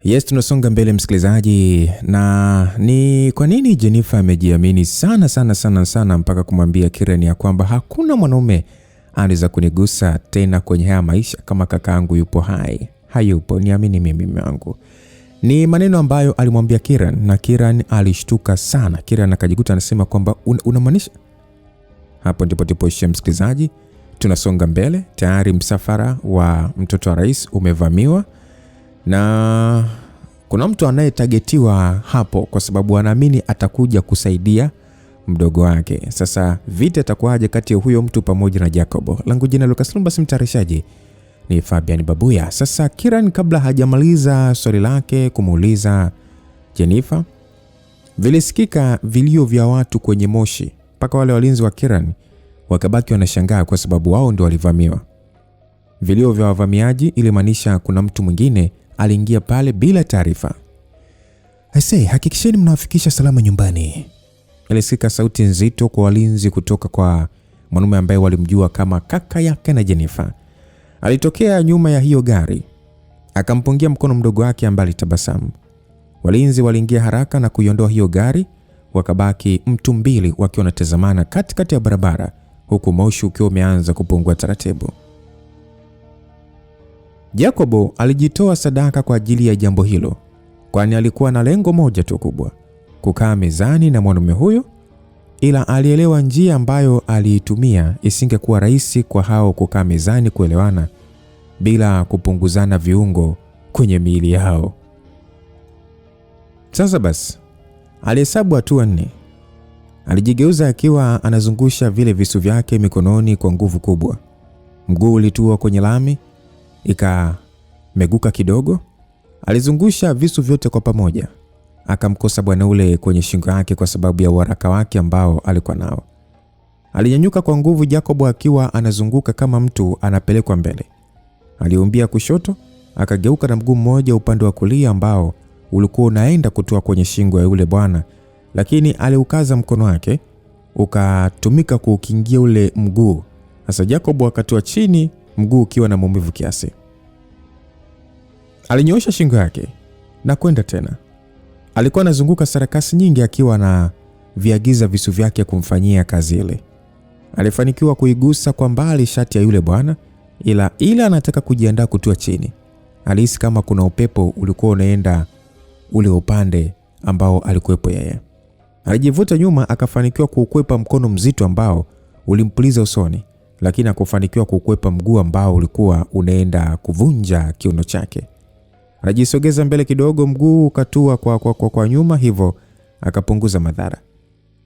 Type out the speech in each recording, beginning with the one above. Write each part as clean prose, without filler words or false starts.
Yes, tunasonga mbele msikilizaji, na ni kwa nini Jennifer amejiamini sana mpaka kumwambia Kiran ya kwamba hakuna mwanaume anaweza kunigusa tena kwenye haya maisha kama kakaangu yupo hai. Hayupo, niamini mimi wangu. Ni maneno ambayo alimwambia Kiran na Kiran alishtuka sana. Kiran akajikuta anasema kwamba unamaanisha? Hapo ndipo tupoishia msikilizaji. Tunasonga mbele. Tayari msafara wa mtoto wa rais umevamiwa. Na kuna mtu anayetagetiwa hapo kwa sababu anaamini atakuja kusaidia mdogo wake. Sasa vita itakuwaje kati ya huyo mtu pamoja na Jacobo? Langu jina Lucas Lumba, mtayarishaji ni Fabian Babuya. Sasa Kiran kabla hajamaliza swali lake kumuuliza Jennifer, vilisikika vilio vya watu kwenye moshi. Mpaka wale walinzi wa Kiran wakabaki wanashangaa kwa sababu wao ndio walivamiwa. Vilio vya wavamiaji ilimaanisha kuna mtu mwingine aliingia pale bila taarifa. "Aisee, hakikisheni mnawafikisha salama nyumbani." Ilisikika sauti nzito kwa walinzi kutoka kwa mwanaume ambaye walimjua kama kaka yake na Jennifer. Alitokea nyuma ya hiyo gari, akampungia mkono mdogo wake ambaye alitabasamu. Walinzi waliingia haraka na kuiondoa hiyo gari, wakabaki mtu mbili wakiwa wanatazamana katikati ya barabara huku moshi ukiwa umeanza kupungua taratibu. Jacobo alijitoa sadaka kwa ajili ya jambo hilo, kwani alikuwa na lengo moja tu kubwa, kukaa mezani na mwanamume huyo, ila alielewa njia ambayo aliitumia isingekuwa rahisi kwa hao kukaa mezani kuelewana bila kupunguzana viungo kwenye miili yao. Sasa basi, alihesabu hatua 4. Alijigeuza akiwa anazungusha vile visu vyake mikononi kwa nguvu kubwa. Mguu ulitua kwenye lami, ikameguka kidogo. Alizungusha visu vyote kwa pamoja. Akamkosa bwana ule kwenye shingo yake kwa sababu ya uharaka wake ambao alikuwa nao. Alinyanyuka kwa nguvu Jacobo akiwa anazunguka kama mtu anapelekwa mbele. Aliumbia kushoto, akageuka na mguu mmoja upande wa kulia ambao ulikuwa unaenda kutoa kwenye shingo ya yule bwana, lakini aliukaza mkono wake ukatumika kuukingia ule mguu. Sasa Jacobo akatua chini, mguu ukiwa na maumivu kiasi. Alinyoosha shingo yake na kwenda tena. Alikuwa anazunguka sarakasi nyingi akiwa na viagiza visu vyake kumfanyia kazi ile. Alifanikiwa kuigusa kwa mbali shati ya yule bwana, ila anataka kujiandaa kutua chini. Alihisi kama kuna upepo ulikuwa unaenda ule upande ambao alikuwepo yeye. Alijivuta nyuma, akafanikiwa kuukwepa mkono mzito ambao ulimpuliza usoni, lakini hakufanikiwa kukwepa mguu ambao ulikuwa unaenda kuvunja kiuno chake. Alijisogeza mbele kidogo, mguu ukatua kwa nyuma, hivyo akapunguza madhara.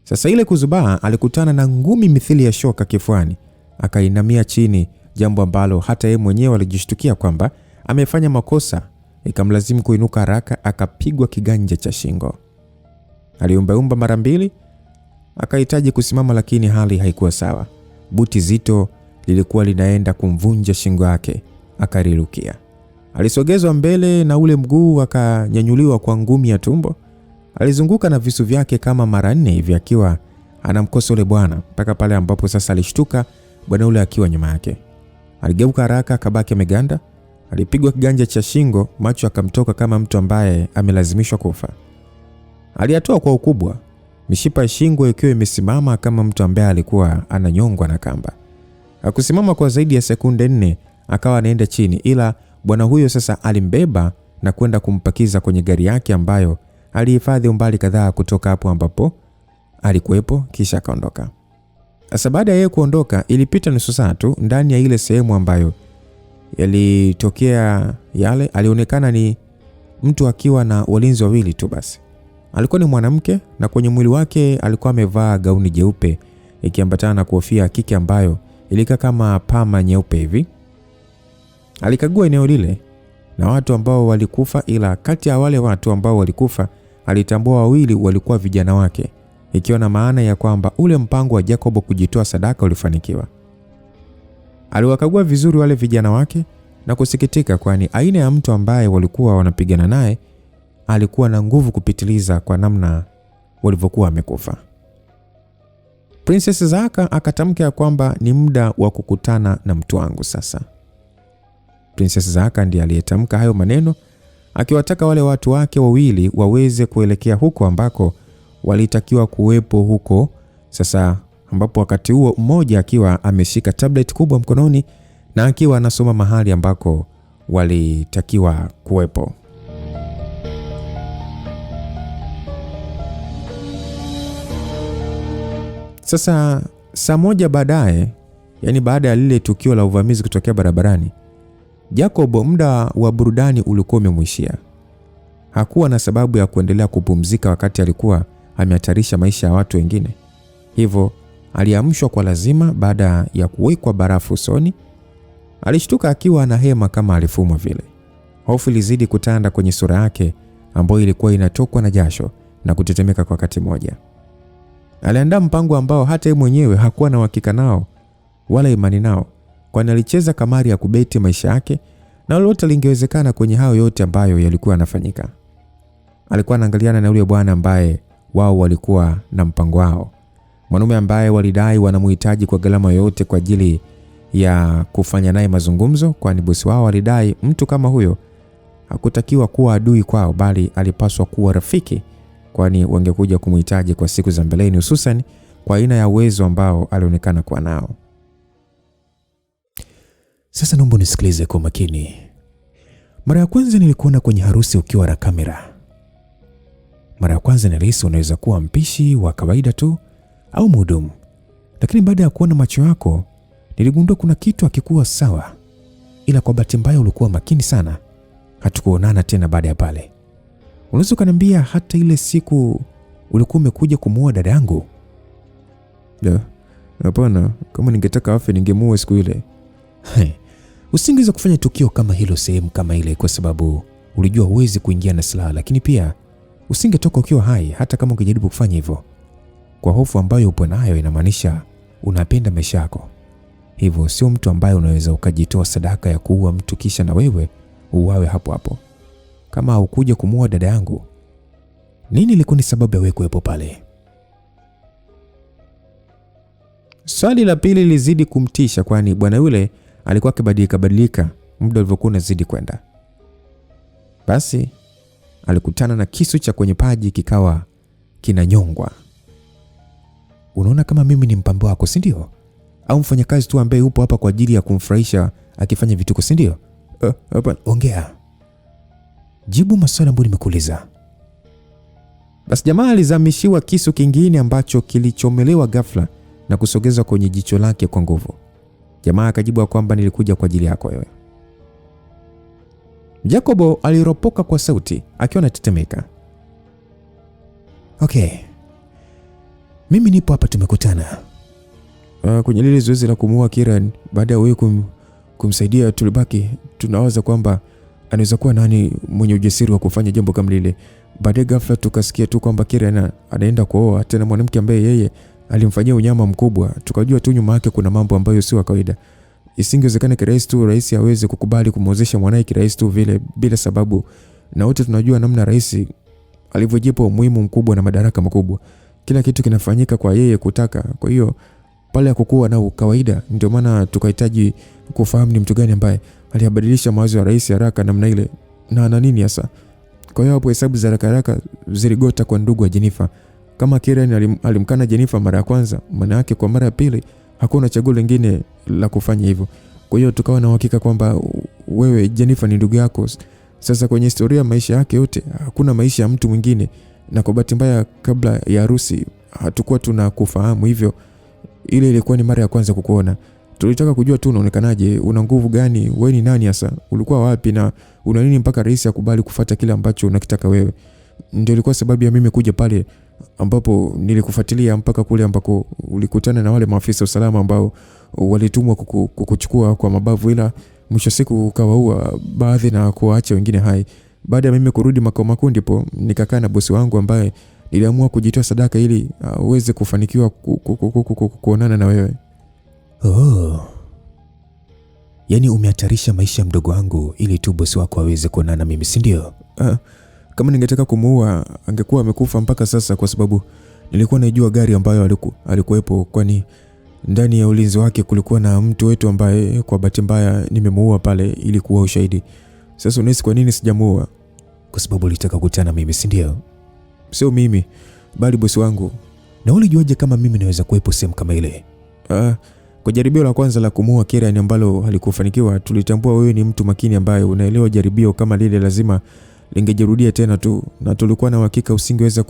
Sasa ile kuzubaa, alikutana na ngumi mithili ya shoka kifuani, akainamia chini, jambo ambalo hata yeye mwenyewe alijishtukia kwamba amefanya makosa. Ikamlazimu kuinuka haraka, akapigwa kiganja cha shingo. Aliumba mara 2, akahitaji kusimama lakini hali haikuwa sawa. Buti zito lilikuwa linaenda kumvunja shingo yake, akarirukia. Alisogezwa mbele na ule mguu akanyanyuliwa kwa ngumi ya tumbo. Alizunguka na visu vyake kama mara 4 hivi akiwa anamkosa ule bwana, mpaka pale ambapo sasa alishtuka bwana ule akiwa nyuma yake. Aligeuka haraka, akabaki ameganda. Alipigwa kiganja cha shingo, macho akamtoka kama mtu ambaye amelazimishwa kufa. Aliatoa kwa ukubwa, mishipa ya shingo ikiwa imesimama kama mtu ambaye alikuwa ananyongwa na kamba. Hakusimama kwa zaidi ya sekunde 4, akawa anaenda chini, ila bwana huyo sasa alimbeba na kwenda kumpakiza kwenye gari yake ambayo alihifadhi umbali kadhaa kutoka hapo ambapo alikuwepo, kisha akaondoka. Sasa baada ya yeye kuondoka, ilipita nusu saa tu. Ndani ya ile sehemu ambayo yalitokea yale, alionekana ni mtu akiwa na walinzi 2 tu basi. Alikuwa ni mwanamke na kwenye mwili wake alikuwa amevaa gauni jeupe ikiambatana na kofia kike ambayo ilikaa kama pama nyeupe hivi. Alikagua eneo lile na watu ambao walikufa, ila kati ya wale watu ambao walikufa alitambua 2 walikuwa vijana wake, ikiwa na maana ya kwamba ule mpango wa Jacobo kujitoa sadaka ulifanikiwa. Aliwakagua vizuri wale vijana wake na kusikitika, kwani aina ya mtu ambaye walikuwa wanapigana naye alikuwa na nguvu kupitiliza kwa namna walivyokuwa wamekufa. Princess Zaka akatamka kwamba ni muda wa kukutana na mtu wangu sasa. Princess Zaka ndiye aliyetamka hayo maneno akiwataka wale watu wake wawili waweze kuelekea huko ambako walitakiwa kuwepo huko sasa, ambapo wakati huo mmoja akiwa ameshika tablet kubwa mkononi na akiwa anasoma mahali ambako walitakiwa kuwepo. Sasa saa moja baadaye, yani baada ya lile tukio la uvamizi kutokea barabarani, Jacob muda wa burudani ulikuwa umemwishia. Hakuwa na sababu ya kuendelea kupumzika wakati alikuwa amehatarisha maisha ya watu wengine. Hivyo aliamshwa kwa lazima baada ya kuwekwa barafu usoni. Alishtuka akiwa na hema kama alifumwa vile. Hofu ilizidi kutanda kwenye sura yake ambayo ilikuwa inatokwa na jasho na kutetemeka kwa wakati mmoja. Aliandaa mpango ambao hata yeye mwenyewe hakuwa na uhakika nao wala imani nao, kwani alicheza kamari ya kubeti maisha yake na lolote lingewezekana kwenye hayo yote ambayo yalikuwa yanafanyika. Alikuwa anaangaliana na yule bwana ambaye wao walikuwa na mpango wao, mwanaume ambaye walidai wanamhitaji kwa gharama yoyote kwa ajili ya kufanya naye mazungumzo, kwani bosi wao alidai mtu kama huyo hakutakiwa kuwa adui kwao, bali alipaswa kuwa rafiki, kwani wangekuja kumhitaji kwa siku za mbeleni, hususan kwa aina ya uwezo ambao alionekana kuwa nao. Sasa naomba nisikilize kwa makini. Mara ya kwanza nilikuona kwenye harusi ukiwa na kamera. Mara ya kwanza nilihisi unaweza kuwa mpishi wa kawaida tu au mhudumu, lakini baada ya kuona macho yako niligundua kuna kitu hakikuwa sawa. Ila kwa bahati mbaya ulikuwa makini sana. Hatukuonana tena baada ya pale. Unaweza kuniambia hata ile siku ulikuwa umekuja kumuoa dada yangu? Hapana, kama ningetaka afe ningemuoa siku ile. Usingeweza kufanya tukio kama hilo sehemu kama ile kwa sababu ulijua huwezi kuingia na silaha, lakini pia usingetoka ukiwa hai hata kama ungejaribu kufanya hivyo. Kwa hofu ambayo upo nayo inamaanisha unapenda maisha yako. Hivyo sio mtu ambaye unaweza ukajitoa sadaka ya kuua mtu kisha na wewe uwawe hapo hapo. Kama haukuja kumuoa dada yangu, nini ilikuwa ni sababu ya wewe kuwepo pale? Swali la pili lizidi kumtisha, kwani bwana yule alikuwa akibadilika muda ulivyokuwa unazidi kwenda. Basi alikutana na kisu cha kwenye paji kikawa kinanyongwa. Unaona kama mimi ni mpambe wako, si ndio? Au mfanyakazi tu ambaye upo hapa kwa ajili ya kumfurahisha akifanya vituko, si ndio? Hapana. Ongea. Jibu maswali ambayo nimekuuliza. Basi jamaa alizamishiwa kisu kingine ambacho kilichomelewa ghafla na kusogezwa kwenye jicho lake kwa nguvu. Jamaa akajibu kwamba nilikuja kwa ajili yako wewe. Jacobo aliropoka kwa sauti akiwa anatetemeka. Okay. Mimi nipo hapa, tumekutana. Kwenye lile zoezi la kumuua Kiran, baada ya wewe kumsaidia, tulibaki tunawaza kwamba anaweza kuwa nani mwenye ujasiri wa kufanya jambo kama lile. Baadaye ghafla tukasikia tu kwamba Kiran anaenda kuoa tena mwanamke ambaye yeye alimfanyia unyama mkubwa. Tukajua tu nyuma yake kuna mambo ambayo sio kawaida. Isingewezekana kirahisi tu rais aweze kukubali kumwozesha mwanae kirahisi tu vile bila sababu, na wote tunajua namna rais alivyojipa umuhimu mkubwa na madaraka makubwa. Kila kitu kinafanyika kwa yeye kutaka. Kwa hiyo pale hakukuwa na kawaida, ndio maana tukahitaji kufahamu ni mtu gani ambaye aliyabadilisha mawazo ya rais haraka namna ile na nini hasa. Kwa hiyo hapo hesabu za haraka ziligota kwa ndugu wa Jennifer. Kama Kiran alimkana Jennifer mara ya kwanza, maana yake kwa mara ya pili hakuna chaguo lingine la kufanya hivyo. Kwa hiyo tukawa na uhakika kwamba wewe Jennifer ni ndugu yako. Sasa kwenye historia maisha yake yote hakuna maisha ya mtu mwingine, na kwa bahati mbaya kabla ya harusi hatukuwa tunakufahamu, hivyo ile ilikuwa ni mara ya kwanza kukuona. Tulitaka kujua tu unaonekanaje, una nguvu gani, wewe ni nani hasa, ulikuwa wapi na una nini mpaka rais akubali kufuata kile ambacho unakitaka wewe. Ndio ilikuwa sababu ya mimi kuja pale ambapo nilikufuatilia mpaka kule ambako ulikutana na wale maafisa usalama ambao walitumwa kukuchukua kwa mabavu, ila mwisho siku ukawaua baadhi na kuacha wengine hai. Baada ya mimi kurudi makao makuu ndipo nikakaa na bosi wangu ambaye niliamua kujitoa sadaka ili uweze kufanikiwa kuonana na wewe. Yaani umehatarisha maisha ya mdogo wangu ili tu bosi wako aweze kuonana na mimi, si ndio? Kama ningetaka kumuua angekuwa amekufa mpaka sasa, kwa sababu nilikuwa najua gari ambayo alikuwepo, kwani ndani ya ulinzi wake kulikuwa na mtu wetu ambaye kwa bahati mbaya nimemuua pale ili kuwa ushahidi. Sasa unahisi kwa nini sijamuua? kwa sababu ulitaka kukutana mimi, si ndio? Sio mimi, bali bosi wangu. Na ulijuaje kama mimi naweza kuwepo sehemu kama ile? Kwa jaribio la kwanza la kumuua Kieran ambalo halikufanikiwa, tulitambua wewe ni mtu makini ambaye unaelewa jaribio kama lile lazima lingejirudia tena tu, na tulikuwa na uhakika usingeweza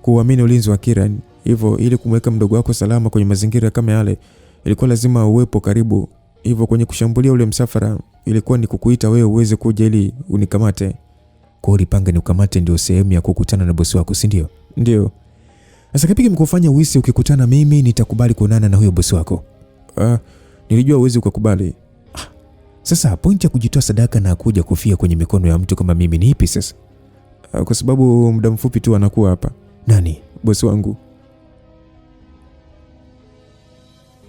kuamini ulinzi wa Kieran. Hivyo ili kumweka mdogo wako salama kwenye mazingira kama yale, ilikuwa lazima uwepo karibu. Hivyo kwenye kushambulia ule msafara ilikuwa ni kukuita wewe uweze kuja ili unikamate. Kwa ulipanga ni ukamate ndio sehemu ya kukutana na bosi wako, si ndio? Ndio. Sasa kipi kimekufanya uhisi ukikutana mimi nitakubali kuonana na huyo bosi wako? Nilijua uwezi kukubali. Sasa pointi ya kujitoa sadaka na kuja kufia kwenye mikono ya mtu kama mimi ni ipi sasa? Kwa sababu muda mfupi tu anakuwa hapa. Nani? Bosi wangu.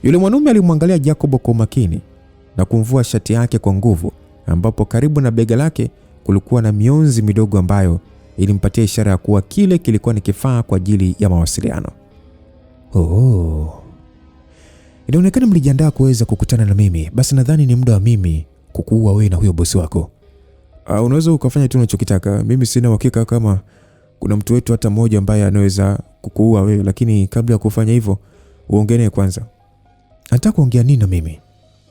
Yule mwanaume alimwangalia Jacob kwa makini na kumvua shati yake kwa nguvu, ambapo karibu na bega lake kulikuwa na mionzi midogo ambayo ilimpatia ishara ya kuwa kile kilikuwa ni kifaa kwa ajili ya mawasiliano. Inaonekana mlijiandaa kuweza kukutana na mimi. Basi nadhani ni muda wa mimi kukuua wewe na huyo bosi wako. Unaweza ukafanya tu unachokitaka. Mimi sina uhakika kama kuna mtu wetu hata mmoja ambaye anaweza kukuua wewe, lakini kabla ya kufanya hivyo uongee kwanza. Nataka kuongea nini na mimi?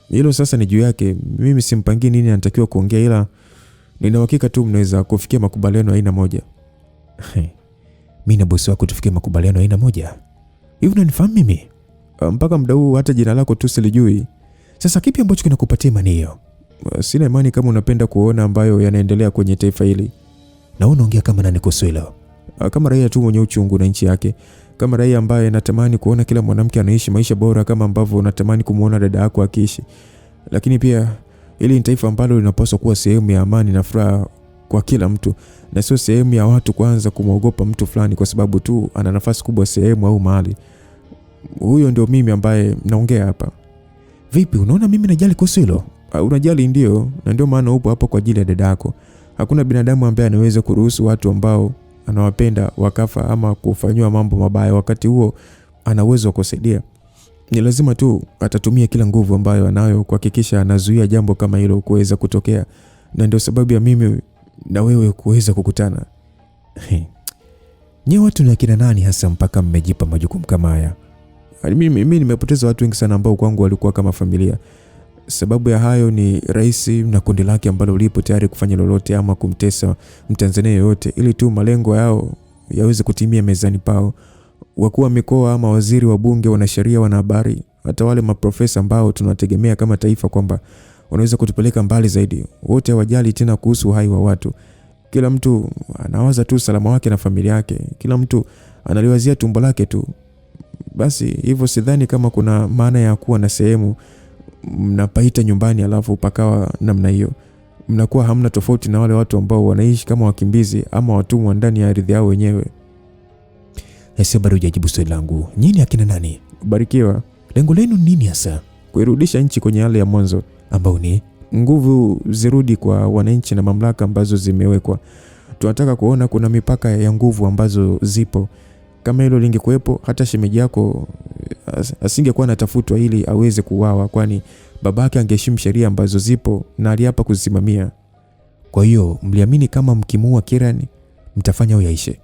Hilo sasa ni juu yake. Mimi simpangii nini anatakiwa kuongea, ila nina uhakika tu mnaweza kufikia makubaliano aina moja. Mimi na bosi wako tufikie makubaliano aina moja? Hivi unanifahamu mimi? Mpaka muda huu hata jina lako tu silijui. Sasa kipi ambacho kinakupatia imani hiyo? Sina imani kama unapenda kuona ambayo yanaendelea kwenye taifa hili. Na unaongea kama nani Kosuelo? Kama raia tu mwenye uchungu na nchi yake. Kama raia ambaye natamani kuona kila mwanamke anaishi maisha bora kama ambavyo unatamani kumuona dada yako akiishi. Lakini pia hili ni taifa ambalo linapaswa kuwa sehemu ya amani na furaha kwa kila mtu, na sio sehemu ya watu kuanza kumwogopa mtu fulani kwa sababu tu ana nafasi kubwa sehemu au mahali. Huyo ndio mimi ambaye naongea hapa. Vipi, unaona mimi najali kuhusu hilo? Unajali ndio, na ndio maana upo hapo kwa ajili ya dada yako. Hakuna binadamu ambaye anaweza kuruhusu watu ambao anawapenda wakafa ama kufanywa mambo mabaya wakati huo ana uwezo wa kusaidia. Ni lazima tu atatumia kila nguvu ambayo anayo kuhakikisha anazuia jambo kama hilo kuweza kutokea, na ndio sababu ya mimi na wewe kuweza kukutana. Nyewe watu ni akina nani hasa mpaka mmejipa majukumu kama haya? Mimi nimepoteza watu wengi sana ambao kwangu walikuwa kama familia. Sababu ya hayo ni rais na kundi lake ambalo lipo tayari kufanya lolote ama kumtesa Mtanzania yoyote ili tu malengo yao yaweze kutimia mezani pao. Wakuu wa mikoa ama waziri wa bunge, wanasheria, wanahabari, hata wale maprofesa ambao tunategemea kama taifa kwamba wanaweza kutupeleka mbali zaidi, wote hawajali tena kuhusu uhai wa watu. Kila mtu anawaza tu salama wake na familia yake. Kila mtu analiwazia tumbo lake tu. Basi hivyo sidhani kama kuna maana ya kuwa na sehemu mnapaita nyumbani alafu pakawa namna hiyo. Mnakuwa hamna tofauti na wale watu ambao wanaishi kama wakimbizi ama watumwa ndani ya ardhi yao wenyewe. Sasa bado hujajibu swali langu. Nyinyi akina nani? Barikiwa. Lengo lenu nini hasa? Kuirudisha nchi kwenye hali ya mwanzo, ambao ni nguvu zirudi kwa wananchi na mamlaka ambazo zimewekwa. Tunataka kuona kuna mipaka ya nguvu ambazo zipo. Kama hilo lingekuepo, hata shemeji yako asingekuwa anatafutwa ili aweze kuuawa, kwani babake angeheshimu sheria ambazo zipo na aliapa kuzisimamia. Kwa hiyo mliamini kama mkimuua Kieran mtafanya au yaishe?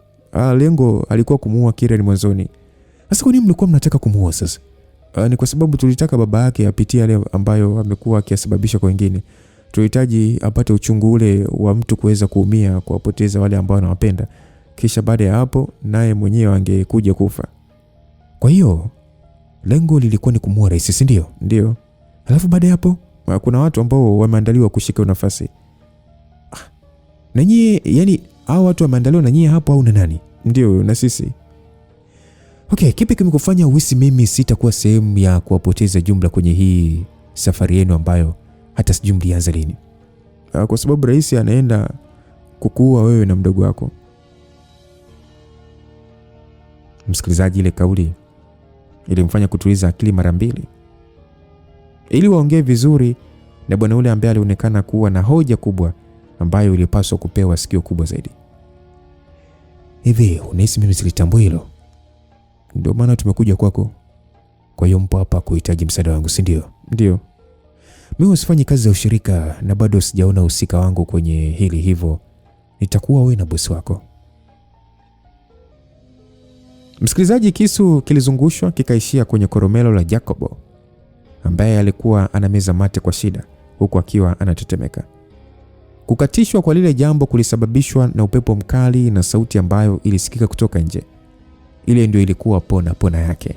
Lengo alikuwa kumuua Kieran mwanzoni. Sasa kwa nini mlikuwa mnataka kumuua sasa? Ni kwa sababu tulitaka baba yake apitie yale ambayo amekuwa akisababisha kwa wengine. Tulihitaji apate uchungu ule wa mtu kuweza kuumia kwa kupoteza wale ambao anawapenda. Kisha baada ya hapo naye mwenyewe angekuja kufa. Kwa hiyo lengo lilikuwa ni kumuua rais, si ndio? Ndio. Alafu baada ya hapo kuna watu ambao wameandaliwa kushika nafasi. Na nyie, yani hao watu wameandaliwa na nyie hapo au na nani? Ndio, na sisi. Okay, kipi kimekufanya uhisi mimi sitakuwa sehemu ya kuwapoteza jumla kwenye hii safari yenu ambayo hata sijui mlianza lini? Kwa sababu rais anaenda kukuua wewe na mdogo wako. Msikilizaji, ile kauli ilimfanya kutuliza akili mara mbili. Ili waongee vizuri na bwana ule ambaye alionekana kuwa na hoja kubwa ambayo ilipaswa kupewa sikio kubwa zaidi. Hivi unahisi mimi silitambua hilo? Ndio maana tumekuja kwako. Kwa hiyo mpo hapa kuhitaji msaada wangu, si ndio? Ndio. Mimi usifanyi kazi za ushirika na bado sijaona usika wangu kwenye hili, hivyo nitakuwa wewe na bosi wako. Msikilizaji, kisu kilizungushwa kikaishia kwenye koromelo la Jacobo ambaye alikuwa anameza mate kwa shida huku akiwa anatetemeka. Kukatishwa kwa lile jambo kulisababishwa na upepo mkali na sauti ambayo ilisikika kutoka nje. Ile ndio ilikuwa pona yake.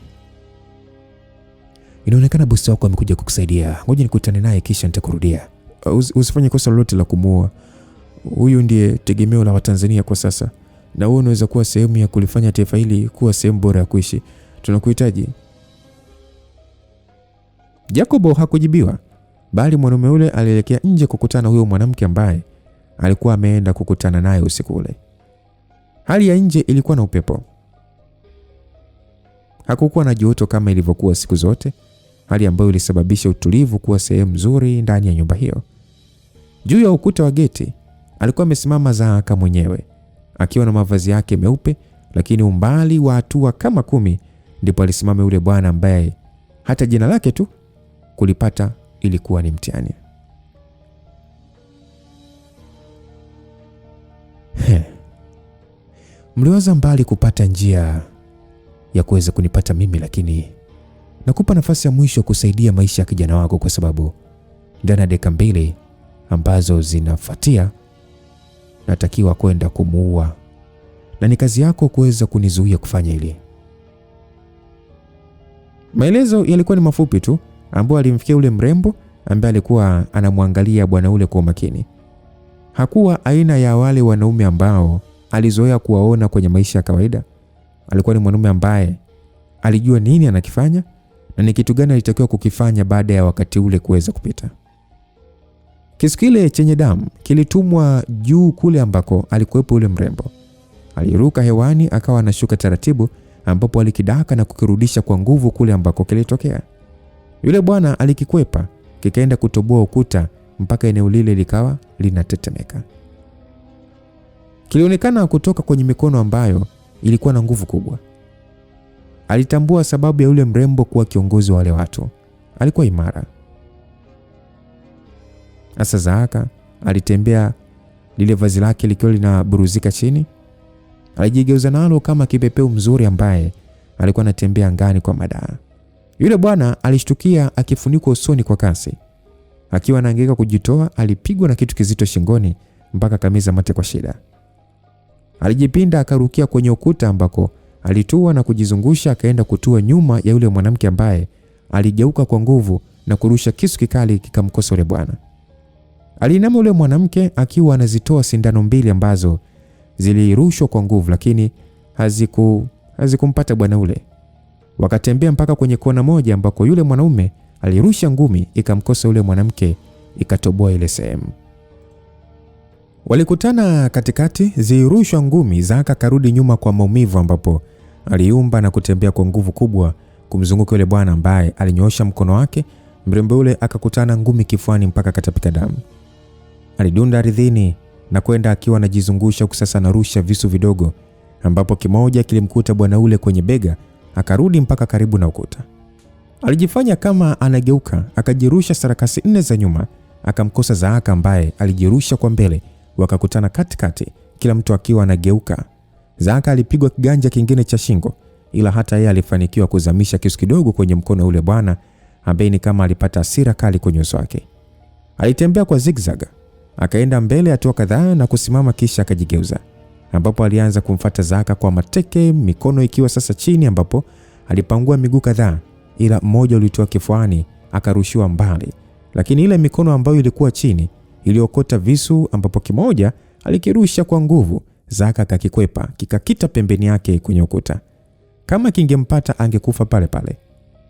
Inaonekana bosi wako amekuja kukusaidia. Ngoja nikutane naye kisha nitakurudia. Usifanye kosa lolote la kumuua. Huyu ndiye tegemeo la Watanzania kwa sasa. Na wewe unaweza kuwa sehemu ya kulifanya taifa hili kuwa sehemu bora ya kuishi. Tunakuhitaji. Jacobo hakujibiwa, bali mwanaume yule alielekea nje kukutana na huyo mwanamke ambaye alikuwa ameenda kukutana naye usiku ule. Hali ya nje ilikuwa na upepo. Hakukuwa na joto kama ilivyokuwa siku zote, hali ambayo ilisababisha utulivu kuwa sehemu nzuri ndani ya nyumba hiyo. Juu ya ukuta wa geti alikuwa amesimama Zahaka mwenyewe, akiwa na mavazi yake meupe, lakini umbali wa hatua kama 10 ndipo alisimama yule bwana ambaye hata jina lake tu kulipata ilikuwa ni mtihani. Mliwaza mbali kupata njia ya kuweza kunipata mimi, lakini nakupa nafasi ya mwisho kusaidia maisha ya kijana wako, kwa sababu ndani ya dakika 2 ambazo zinafuatia natakiwa kwenda kumuua, na ni kazi yako kuweza kunizuia kufanya hili. Maelezo yalikuwa ni mafupi tu ambayo alimfikia ule mrembo ambaye alikuwa anamwangalia bwana ule kwa makini. Hakuwa aina ya wale wanaume ambao alizoea kuwaona kwenye maisha ya kawaida. Alikuwa ni mwanaume ambaye alijua nini anakifanya na ni kitu gani alitakiwa kukifanya baada ya wakati ule kuweza kupita. Kisu kile chenye damu kilitumwa juu kule ambako alikuwepo ule mrembo. Aliruka hewani akawa anashuka taratibu, ambapo alikidaka na kukirudisha kwa nguvu kule ambako kilitokea. Yule bwana alikikwepa, kikaenda kutoboa ukuta mpaka eneo lile likawa linatetemeka. Kilionekana kutoka kwenye mikono ambayo ilikuwa na nguvu kubwa. Alitambua sababu ya yule mrembo kuwa kiongozi wa wale watu. Alikuwa imara. Asa Zahaka alitembea, lile vazi lake likiwa linaburuzika chini. Alijigeuza nalo kama kipepeo mzuri ambaye alikuwa anatembea angani kwa madaa. Yule bwana alishtukia akifunikwa usoni kwa kasi. Akiwa anahangaika kujitoa, alipigwa na kitu kizito shingoni mpaka kameza mate kwa shida. Alijipinda akarukia kwenye ukuta ambako alitua na kujizungusha, akaenda kutua nyuma ya yule mwanamke ambaye aligeuka kwa nguvu na kurusha kisu kikali kikamkosa yule bwana. Alinama yule mwanamke akiwa anazitoa sindano 2 ambazo zilirushwa kwa nguvu, lakini hazikumpata bwana ule. Wakatembea mpaka kwenye kona moja ambako yule mwanaume alirusha ngumi ikamkosa yule mwanamke, ikatoboa ile sehemu. Walikutana katikati, zirushwa ngumi. Zahaka karudi nyuma kwa maumivu, ambapo aliumba na kutembea kwa nguvu kubwa kumzunguka yule bwana ambaye alinyoosha mkono wake. Mrembo yule akakutana ngumi kifuani mpaka katapika damu. Alidunda ardhini na kwenda akiwa anajizungusha huku sasa anarusha visu vidogo, ambapo kimoja kilimkuta bwana ule kwenye bega, akarudi mpaka karibu na ukuta. Alijifanya kama anageuka, akajirusha sarakasi 4 za nyuma, akamkosa Zahaka ambaye alijirusha kwa mbele. Wakakutana katikati, kila mtu akiwa anageuka. Zahaka alipigwa kiganja kingine cha shingo, ila hata yeye alifanikiwa kuzamisha kisu kidogo kwenye mkono ule bwana ambaye ni kama alipata hasira kali kwenye uso wake. Alitembea kwa zigzag, akaenda mbele hatua kadhaa na kusimama, kisha akajigeuza, ambapo alianza kumfuata Zahaka kwa mateke, mikono ikiwa sasa chini, ambapo alipangua miguu kadhaa, ila mmoja ulitoa kifuani akarushiwa mbali, lakini ile mikono ambayo ilikuwa chini iliokota visu, ambapo kimoja alikirusha kwa nguvu. Zahaka akakikwepa, kikakita pembeni yake kwenye ukuta. Kama kingempata angekufa pale pale.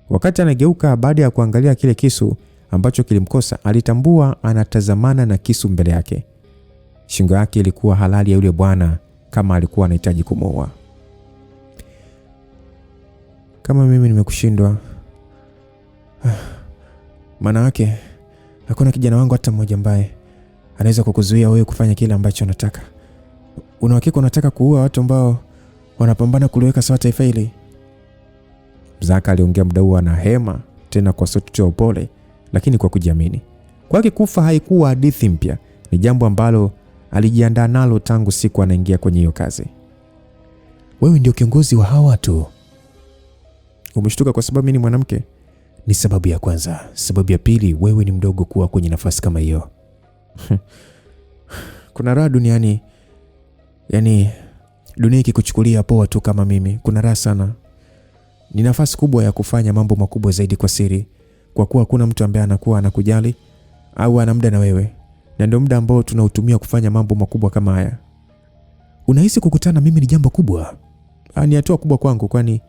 Wakati anageuka baada ya kuangalia kile kisu ambacho kilimkosa, alitambua anatazamana na kisu mbele yake. Shingo yake ilikuwa halali ya yule bwana, kama alikuwa anahitaji kumuua. Kama mimi nimekushindwa, maana yake hakuna kijana wangu hata mmoja ambaye anaweza kukuzuia wewe kufanya kile ambacho unataka. Una hakika unataka kuua watu ambao wanapambana kuliweka sawa taifa hili? Zahaka aliongea muda huo na hema, tena kwa sauti ya upole lakini kwa kujiamini. Kwake kufa haikuwa hadithi mpya, ni jambo ambalo alijiandaa nalo tangu siku anaingia kwenye hiyo kazi. Wewe ndio kiongozi wa hawa watu? Umeshtuka kwa sababu mimi ni mwanamke? Ni sababu ya kwanza. Sababu ya pili, wewe ni mdogo kuwa kwenye nafasi kama hiyo. Kuna raha duniani. Yaani dunia ikikuchukulia poa tu kama mimi, kuna raha sana. Ni nafasi kubwa ya kufanya mambo makubwa zaidi kwa siri, kwa kuwa hakuna mtu ambaye anakuwa anakujali au ana muda na wewe. Na ndio muda ambao tunautumia kufanya mambo makubwa kama haya. Unahisi kukutana mimi ni jambo kubwa? Ni hatua kubwa kwangu, kwani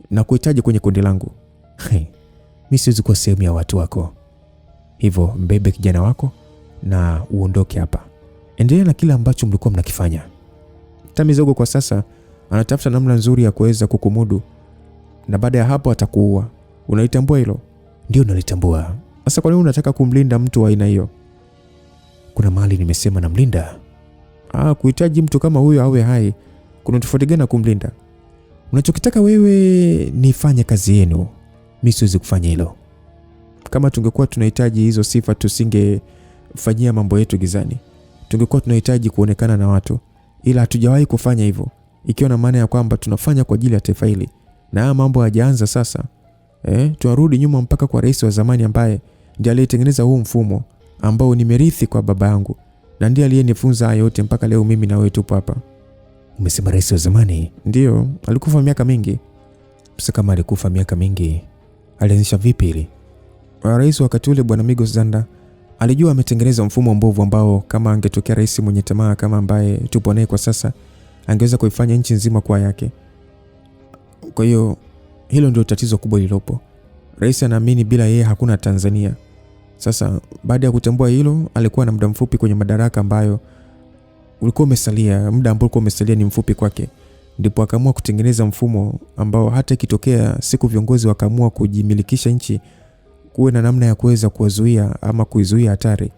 nakuhitaji kwenye kundi langu. Mimi siwezi kuwa sehemu ya watu wako. Hivyo mbebe kijana wako na uondoke hapa. Endelea na kile ambacho mlikuwa mnakifanya. Tamizogo kwa sasa anatafuta namna nzuri ya kuweza kukumudu, na baada ya hapo atakuua. Unalitambua hilo? Ndio, nalitambua. Sasa kwa nini unataka kumlinda mtu wa aina hiyo? Kuna mahali nimesema namlinda? Kuhitaji mtu kama huyo awe hai kuna tofauti gani na kumlinda? Unachokitaka wewe nifanye kazi yenu. Mimi siwezi kufanya hilo. Kama tungekuwa tunahitaji hizo sifa, tusingefanyia mambo yetu gizani. Tungekuwa tunahitaji kuonekana na watu, ila hatujawahi kufanya hivyo, ikiwa na maana ya kwamba tunafanya kwa ajili ya taifa hili. Na haya mambo hayajaanza sasa. Tunarudi nyuma mpaka kwa rais wa zamani ambaye ndiye aliyetengeneza huu mfumo ambao nimerithi kwa baba yangu, na ndiye aliyenifunza haya yote mpaka leo mimi na wewe tupo hapa. Umesema rais wa zamani? Ndio, alikufa miaka mingi. Sasa kama alikufa miaka mingi, alianzisha vipi hili? Rais wakati ule Bwana Migos Zanda alijua ametengeneza mfumo mbovu ambao kama angetokea rais mwenye tamaa kama ambaye tupo naye kwa sasa, angeweza kuifanya nchi nzima kwa yake. Kwa hiyo hilo ndio tatizo kubwa lilopo. Rais anaamini bila yeye hakuna Tanzania. Sasa baada ya kutambua hilo, alikuwa na muda mfupi kwenye madaraka ambayo ulikuwa umesalia, muda ambao ulikuwa umesalia ni mfupi kwake. Ndipo akaamua kutengeneza mfumo ambao hata ikitokea siku viongozi wakaamua kujimilikisha nchi, kuwe na namna ya kuweza kuwazuia ama kuizuia hatari.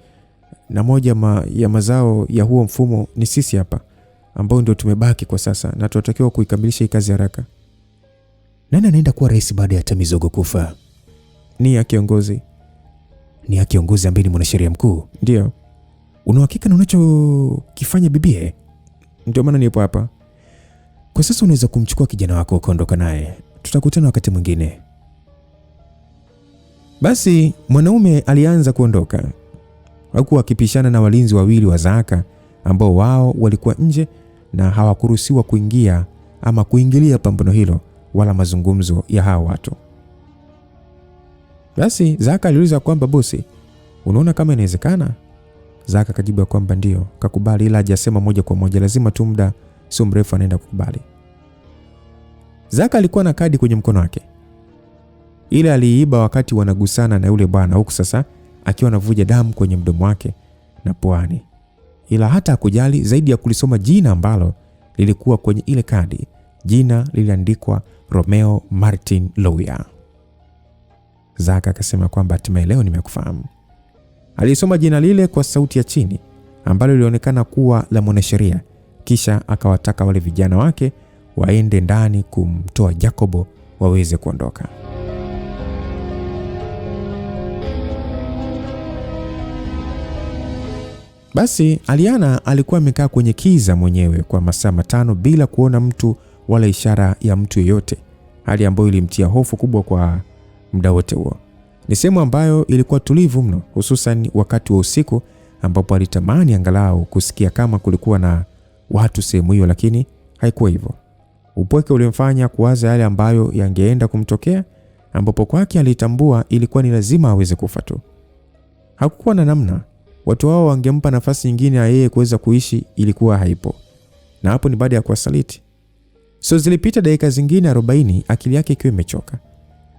Na moja ya mazao ya huo mfumo ni sisi hapa ambao ndio tumebaki kwa sasa, na tunatakiwa kuikamilisha hii kazi haraka. Nani anaenda kuwa rais baada ya Tamizogo kufa? Ni ya kiongozi. Ni ya kiongozi ambaye ni mwanasheria mkuu? Ndio. Una uhakika na unachokifanya bibie? Ndio maana nipo hapa. Kwa sasa unaweza kumchukua kijana wako ukaondoka naye. Tutakutana wakati mwingine. Basi mwanaume alianza kuondoka, huku akipishana na walinzi wawili wa Zaka ambao wao walikuwa nje na hawakuruhusiwa kuingia ama kuingilia pambano hilo wala mazungumzo ya hawa watu. Basi Zaka aliuliza kwamba bosi, unaona kama inawezekana? Zaka kajibu kwamba ndio, kakubali, ila hajasema moja kwa moja, lazima tu muda sio mrefu anaenda kukubali. Zaka alikuwa na kadi kwenye mkono wake. Ile aliiba wakati wanagusana na yule bwana, huku sasa akiwa anavuja damu kwenye mdomo wake na puani. Ila hata hakujali zaidi ya kulisoma jina ambalo lilikuwa kwenye ile kadi. Jina liliandikwa Romeo Martin Lawyer. Zaka akasema kwamba hatimaye leo nimekufahamu. Alisoma jina lile kwa sauti ya chini ambalo lilionekana kuwa la mwanasheria, kisha akawataka wale vijana wake waende ndani kumtoa Jacobo waweze kuondoka. Basi Aliana alikuwa amekaa kwenye kiza mwenyewe kwa masaa 5 bila kuona mtu wala ishara ya mtu yeyote, hali ambayo ilimtia hofu kubwa kwa muda wote huo. Ni sehemu ambayo ilikuwa tulivu mno, hususan wakati wa usiku ambapo alitamani angalau kusikia kama kulikuwa na watu sehemu hiyo, lakini haikuwa hivyo. Upweke ulimfanya kuwaza yale ambayo yangeenda kumtokea, ambapo kwake alitambua ilikuwa ni lazima aweze kufa tu. Hakukuwa na namna. Watu wao wangempa nafasi nyingine ya yeye kuweza kuishi, ilikuwa haipo. Na hapo ni baada ya kuwasaliti. So zilipita dakika zingine 40 akili yake ikiwa imechoka.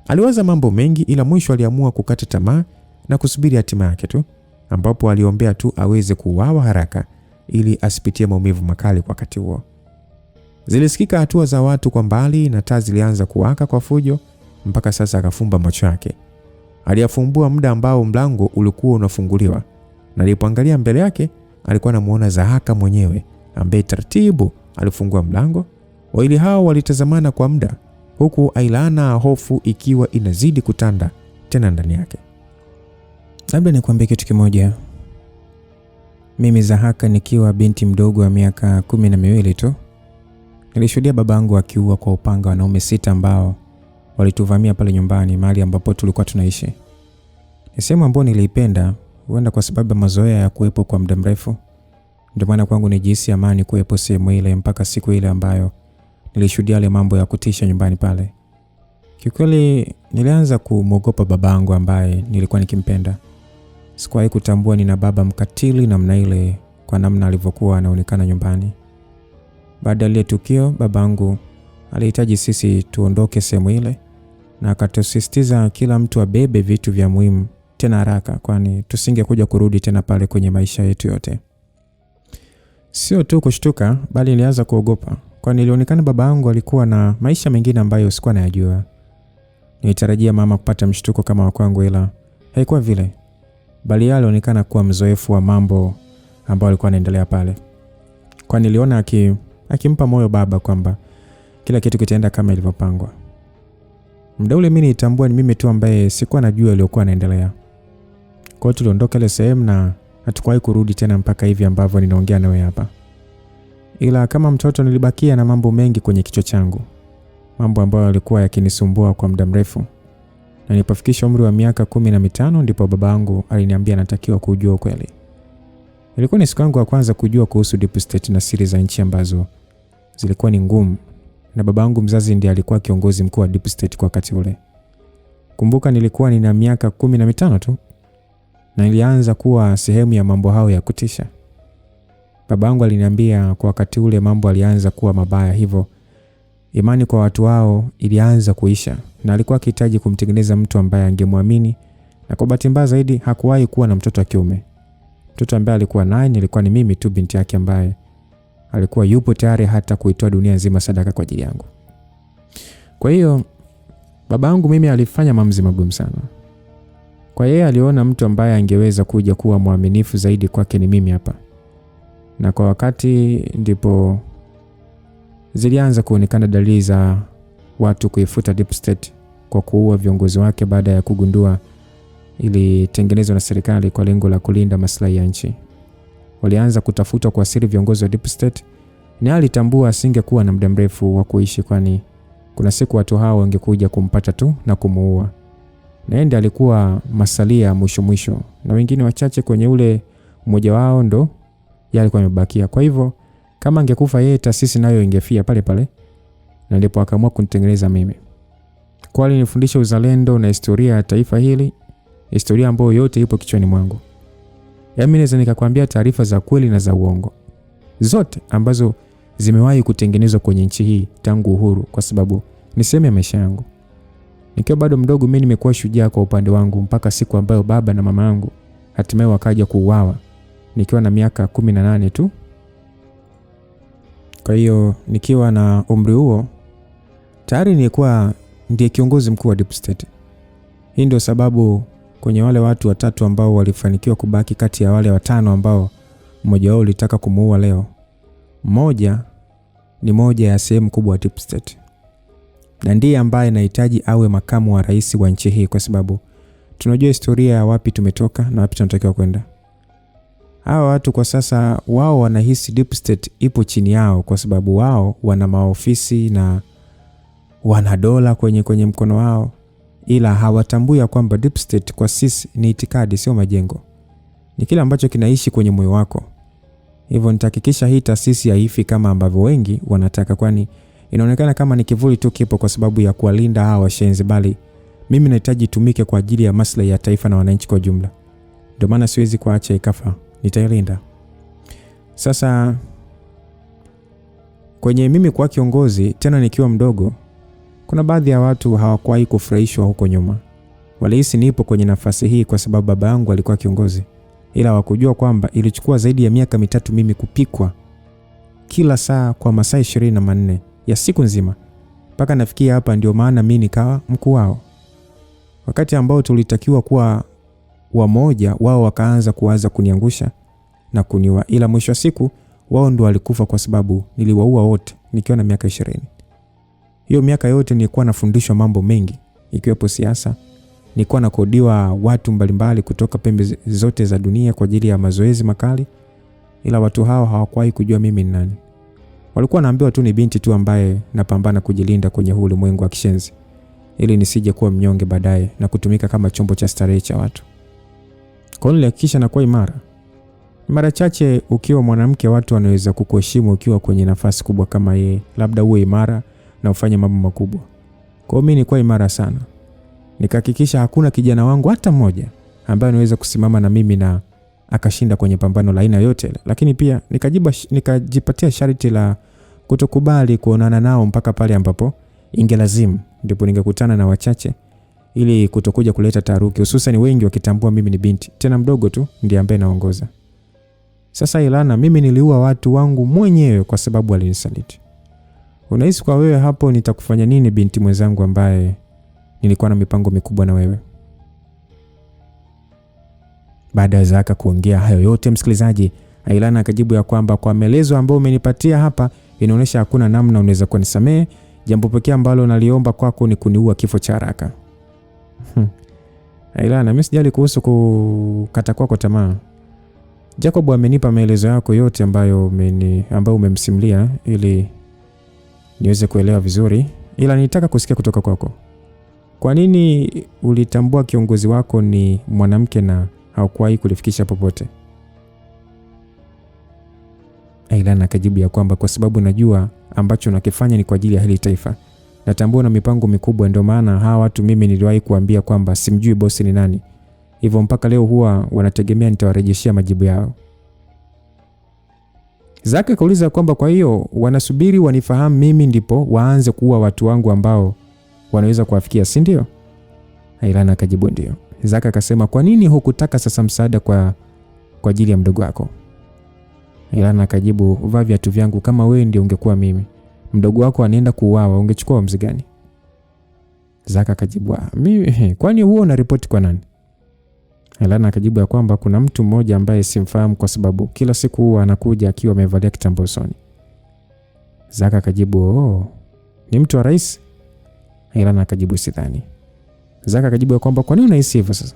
Aliwaza mambo mengi, ila mwisho aliamua kukata tamaa na kusubiri hatima yake tu, ambapo aliombea tu aweze kuuawa haraka ili asipitie maumivu makali kwa wakati huo. Zilisikika hatua za watu kwa mbali na taa zilianza kuwaka kwa fujo. Mpaka sasa akafumba macho yake. Aliyafumbua muda ambao mlango ulikuwa unafunguliwa, na alipoangalia mbele yake alikuwa anamuona Zahaka mwenyewe ambaye taratibu alifungua mlango. Wawili hao walitazamana kwa muda, huku Ailana hofu ikiwa inazidi kutanda tena ndani yake. Labda nikwambie kitu kimoja. Mimi Zahaka nikiwa binti mdogo wa miaka 12 tu, nilishuhudia babangu akiua kwa upanga wanaume 6 ambao walituvamia pale nyumbani mahali ambapo tulikuwa tunaishi. Ni sehemu ambayo niliipenda, huenda kwa sababu ya mazoea ya kuwepo kwa muda mrefu. Ndio maana kwangu nijihisi amani kuwepo sehemu ile mpaka siku ile ambayo nilishuhudia yale mambo ya kutisha nyumbani pale. Kiukweli nilianza kumwogopa babangu ambaye nilikuwa nikimpenda. Sikuwahi kutambua nina baba mkatili namna ile kwa namna alivyokuwa anaonekana nyumbani. Baada ya ile tukio, babangu alihitaji sisi tuondoke sehemu ile na akatusisitiza kila mtu abebe vitu vya muhimu tena haraka, kwani tusingekuja kurudi tena pale kwenye maisha yetu yote. Sio tu kushtuka, bali nilianza kuogopa, kwani ilionekana babangu alikuwa na maisha mengine ambayo sikuwa nayajua. Nilitarajia mama kupata mshtuko kama wa kwangu, ila haikuwa vile. Bali yeye alionekana kuwa mzoefu wa mambo ambayo alikuwa anaendelea pale. Kwani niliona akimpa moyo baba kwamba kila kitu kitaenda kama ilivyopangwa. Muda ule mimi nilitambua ni mimi tu ambaye sikuwa najua yaliyokuwa yanaendelea. Kwa hiyo tuliondoka ile sehemu na hatukuwahi kurudi tena mpaka hivi ambavyo ninaongea nawe hapa. Ila kama mtoto nilibakia na mambo mengi kwenye kichwa changu. Mambo ambayo yalikuwa yakinisumbua kwa muda mrefu. Na nilipofikisha umri wa miaka 15 ndipo babangu aliniambia natakiwa kujua ukweli. Ilikuwa ni siku yangu ya kwanza kujua kuhusu deep state na siri za nchi ambazo zilikuwa ni ngumu. Na babangu mzazi ndiye alikuwa kiongozi mkuu wa deep state kwa wakati ule. Kumbuka nilikuwa nina miaka 15 tu na nilianza kuwa sehemu ya mambo hayo ya kutisha. Babangu aliniambia kwa wakati ule mambo alianza kuwa mabaya, hivyo imani kwa watu wao ilianza kuisha na alikuwa akihitaji kumtengeneza mtu ambaye angemwamini, na kwa bahati mbaya zaidi hakuwahi kuwa na mtoto wa kiume. Mtoto ambaye alikuwa naye nilikuwa ni mimi tu, binti yake ambaye alikuwa yupo tayari hata kuitoa dunia nzima sadaka kwa ajili yangu. Kwa hiyo babangu mimi alifanya maamuzi magumu sana. Kwa yeye aliona mtu ambaye angeweza kuja kuwa mwaminifu zaidi kwake ni mimi hapa. Na kwa wakati ndipo zilianza kuonekana dalili za watu kuifuta deep state kwa kuua viongozi wake baada ya kugundua ilitengenezwa na serikali kwa lengo la kulinda maslahi ya nchi. Walianza kutafuta kwa siri viongozi wa deep state, na alitambua asingekuwa na muda mrefu wa kuishi, kwani kuna siku watu hao wangekuja kumpata tu na kumuua. Na yeye alikuwa masalia mwisho, na wengine wachache kwenye ule mmoja wao ndo yeye alikuwa amebakia. Kwa hivyo kama angekufa yeye, taasisi nayo ingefia pale pale, na ndipo akaamua kunitengeneza mimi. Kwa alinifundisha uzalendo na historia ya taifa hili, historia ambayo yote ipo kichwani mwangu. Mimi naweza nikakwambia taarifa za kweli na za uongo zote ambazo zimewahi kutengenezwa kwenye nchi hii tangu uhuru, kwa sababu ni sehemu ya maisha yangu. Nikiwa bado mdogo mimi nimekuwa shujaa kwa upande wangu mpaka siku ambayo baba na mama yangu hatimaye wakaja kuuawa nikiwa na miaka 18 tu. Kwa hiyo nikiwa na umri huo tayari nilikuwa ndiye kiongozi mkuu wa deep state. Hii ndio sababu kwenye wale watu watatu ambao walifanikiwa kubaki kati ya wale 5 ambao mmoja wao alitaka kumuua leo, mmoja ni moja ya sehemu kubwa ya deep state. Na ndiye ambaye anahitaji awe makamu wa rais wa nchi hii, kwa sababu tunajua historia ya wapi tumetoka na wapi tunatakiwa kwenda. Hawa watu kwa sasa wao wanahisi deep state ipo chini yao kwa sababu wao wana maofisi na wana dola kwenye mkono wao, ila hawatambui kwamba deep state kwa sisi ni itikadi, sio majengo. Ni kile ambacho kinaishi kwenye moyo wako. Hivyo nitahakikisha hii taasisi haifi kama ambavyo wengi wanataka, kwani inaonekana kama ni kivuli tu kipo kwa sababu ya kuwalinda hawa washenzi, bali mimi nahitaji tumike kwa ajili ya maslahi ya taifa na wananchi kwa jumla. Ndio maana siwezi kuacha ikafa, nitailinda. Sasa kwenye mimi kwa kiongozi tena nikiwa mdogo, kuna baadhi ya watu hawakuwahi kufurahishwa huko nyuma. Walihisi nipo kwenye nafasi hii kwa sababu baba yangu alikuwa kiongozi, ila hawakujua kwamba ilichukua zaidi ya miaka 3 mimi kupikwa kila saa kwa masaa 24 ya siku nzima mpaka nafikia hapa. Ndio maana mimi nikawa mkuu wao. Wakati ambao tulitakiwa kuwa wamoja, wao wakaanza kuanza kuniangusha na kuniua, ila mwisho wa siku wao ndio walikufa kwa sababu niliwaua wote nikiwa na miaka 20. Hiyo miaka yote nilikuwa nafundishwa mambo mengi, ikiwepo siasa. Nilikuwa nakodiwa watu mbalimbali kutoka pembe zote za dunia kwa ajili ya mazoezi makali, ila watu hao hawakuwahi kujua mimi ni nani. Walikuwa wanaambiwa tu ni binti tu ambaye napambana kujilinda kwenye huu ulimwengu wa kishenzi, ili nisije kuwa mnyonge baadaye na kutumika kama chombo cha starehe cha watu. Kwa hiyo nilihakikisha nakuwa imara. Mara chache ukiwa mwanamke watu wanaweza kukuheshimu ukiwa kwenye nafasi kubwa kama yeye, labda uwe imara na ufanye mambo makubwa. Kwa hiyo mimi nilikuwa imara sana. Nikahakikisha hakuna kijana wangu hata mmoja ambaye anaweza kusimama na mimi na akashinda kwenye pambano la aina yote. Lakini pia nikajipatia sharti la kutokubali kuonana nao mpaka pale ambapo ingelazimu, ndipo ningekutana na wachache ili kutokuja kuleta taharuki, hususan wengi wakitambua mimi ni binti tena mdogo tu ndiye ambaye naongoza. Sasa Ilana, mimi niliua watu wangu mwenyewe kwa sababu walinisaliti. Unahisi kwa wewe hapo nitakufanya nini binti mwenzangu ambaye nilikuwa na mipango mikubwa na wewe? Baada ya Zaka kuongea hayo yote, msikilizaji, Ilana akajibu ya kwamba kwa maelezo ambayo umenipatia hapa inaonyesha hakuna namna unaweza kunisamehe. Jambo pekee ambalo naliomba kwako ni kuniua kifo cha haraka. Ilana, mimi sijali kuhusu kukata kwako tamaa. Jacob amenipa maelezo yako yote ambayo umemsimulia ili niweze kuelewa vizuri, ila nitaka kusikia kutoka kwako. Kwa nini ulitambua kiongozi wako ni mwanamke na haukuwahi kulifikisha popote? Ilana akajibu ya kwamba kwa sababu najua ambacho nakifanya ni kwa ajili ya hili taifa. Natambua na mipango mikubwa, ndio maana hawa watu mimi niliwahi kuambia kwamba simjui bosi ni nani. Hivyo mpaka leo huwa wanategemea nitawarejeshia majibu yao. Zaka kauliza kwamba kwa hiyo wanasubiri wanifahamu mimi ndipo waanze kuua watu wangu ambao wanaweza kuwafikia, si ndio? Ilana akajibu ndio. Zaka akasema kwa nini hukutaka sasa msaada kwa ajili ya mdogo wako? Ilana akajibu, vaa viatu vyangu, kama wewe ndio ungekuwa mimi, mdogo wako anaenda kuuawa, ungechukua uamuzi gani? Zaka akajibu, mimi kwani huo una ripoti kwa nani? Ilana akajibu ya kwamba kuna mtu mmoja ambaye simfahamu kwa sababu kila siku huwa anakuja akiwa amevalia kitambo usoni. Zaka akajibu, ni mtu wa rais? Ilana akajibu sidhani. Zaka akajibu ya kwamba kwa nini unahisi hivyo sasa?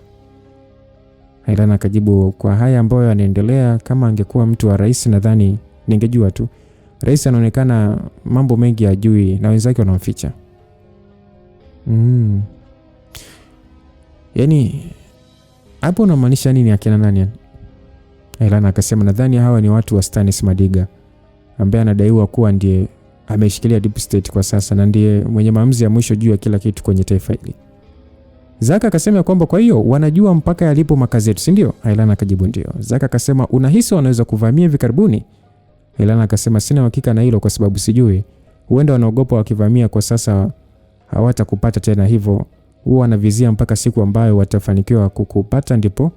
Ilana akajibu, kwa haya ambayo yanaendelea, kama angekuwa mtu wa rais nadhani ningejua tu. Rais anaonekana mambo mengi hajui na wenzake wanamficha. Yaani hapo unamaanisha nini, akina nani yani? Ilana akasema nadhani hawa ni watu wa Stannis Madiga ambaye anadaiwa kuwa ndiye ameshikilia deep state kwa sasa na ndiye mwenye maamuzi ya mwisho juu ya kila kitu kwenye taifa hili. Zaka akasema kwamba kwa hiyo wanajua mpaka yalipo makazi yetu, si ndio? Ilana akajibu ndio. Zaka akasema unahisi wanaweza kuvamia hivi karibuni? Ilana akasema sina uhakika na hilo kwa sababu sijui. Huenda wanaogopa wakivamia kwa sasa hawatakupata tena, hivyo huwa wanavizia mpaka siku ambayo watafanikiwa kukupata ndipo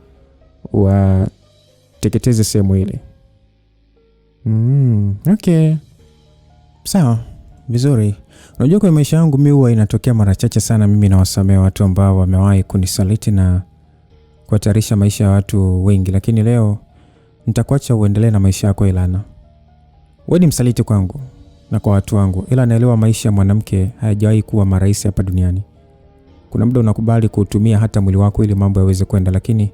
wateketeze sehemu ile. Okay. Sawa, vizuri. Unajua kwa maisha yangu mimi huwa inatokea mara chache sana mimi nawasamea watu ambao wamewahi kunisaliti na kuhatarisha maisha ya watu wengi, lakini leo nitakuacha uendelee na maisha yako Ilana. Wewe ni msaliti kwangu na kwa watu wangu, ila naelewa maisha ya mwanamke hayajawahi kuwa marahisi hapa duniani. Kuna muda unakubali kutumia hata mwili wako ili mambo yaweze kwenda, lakini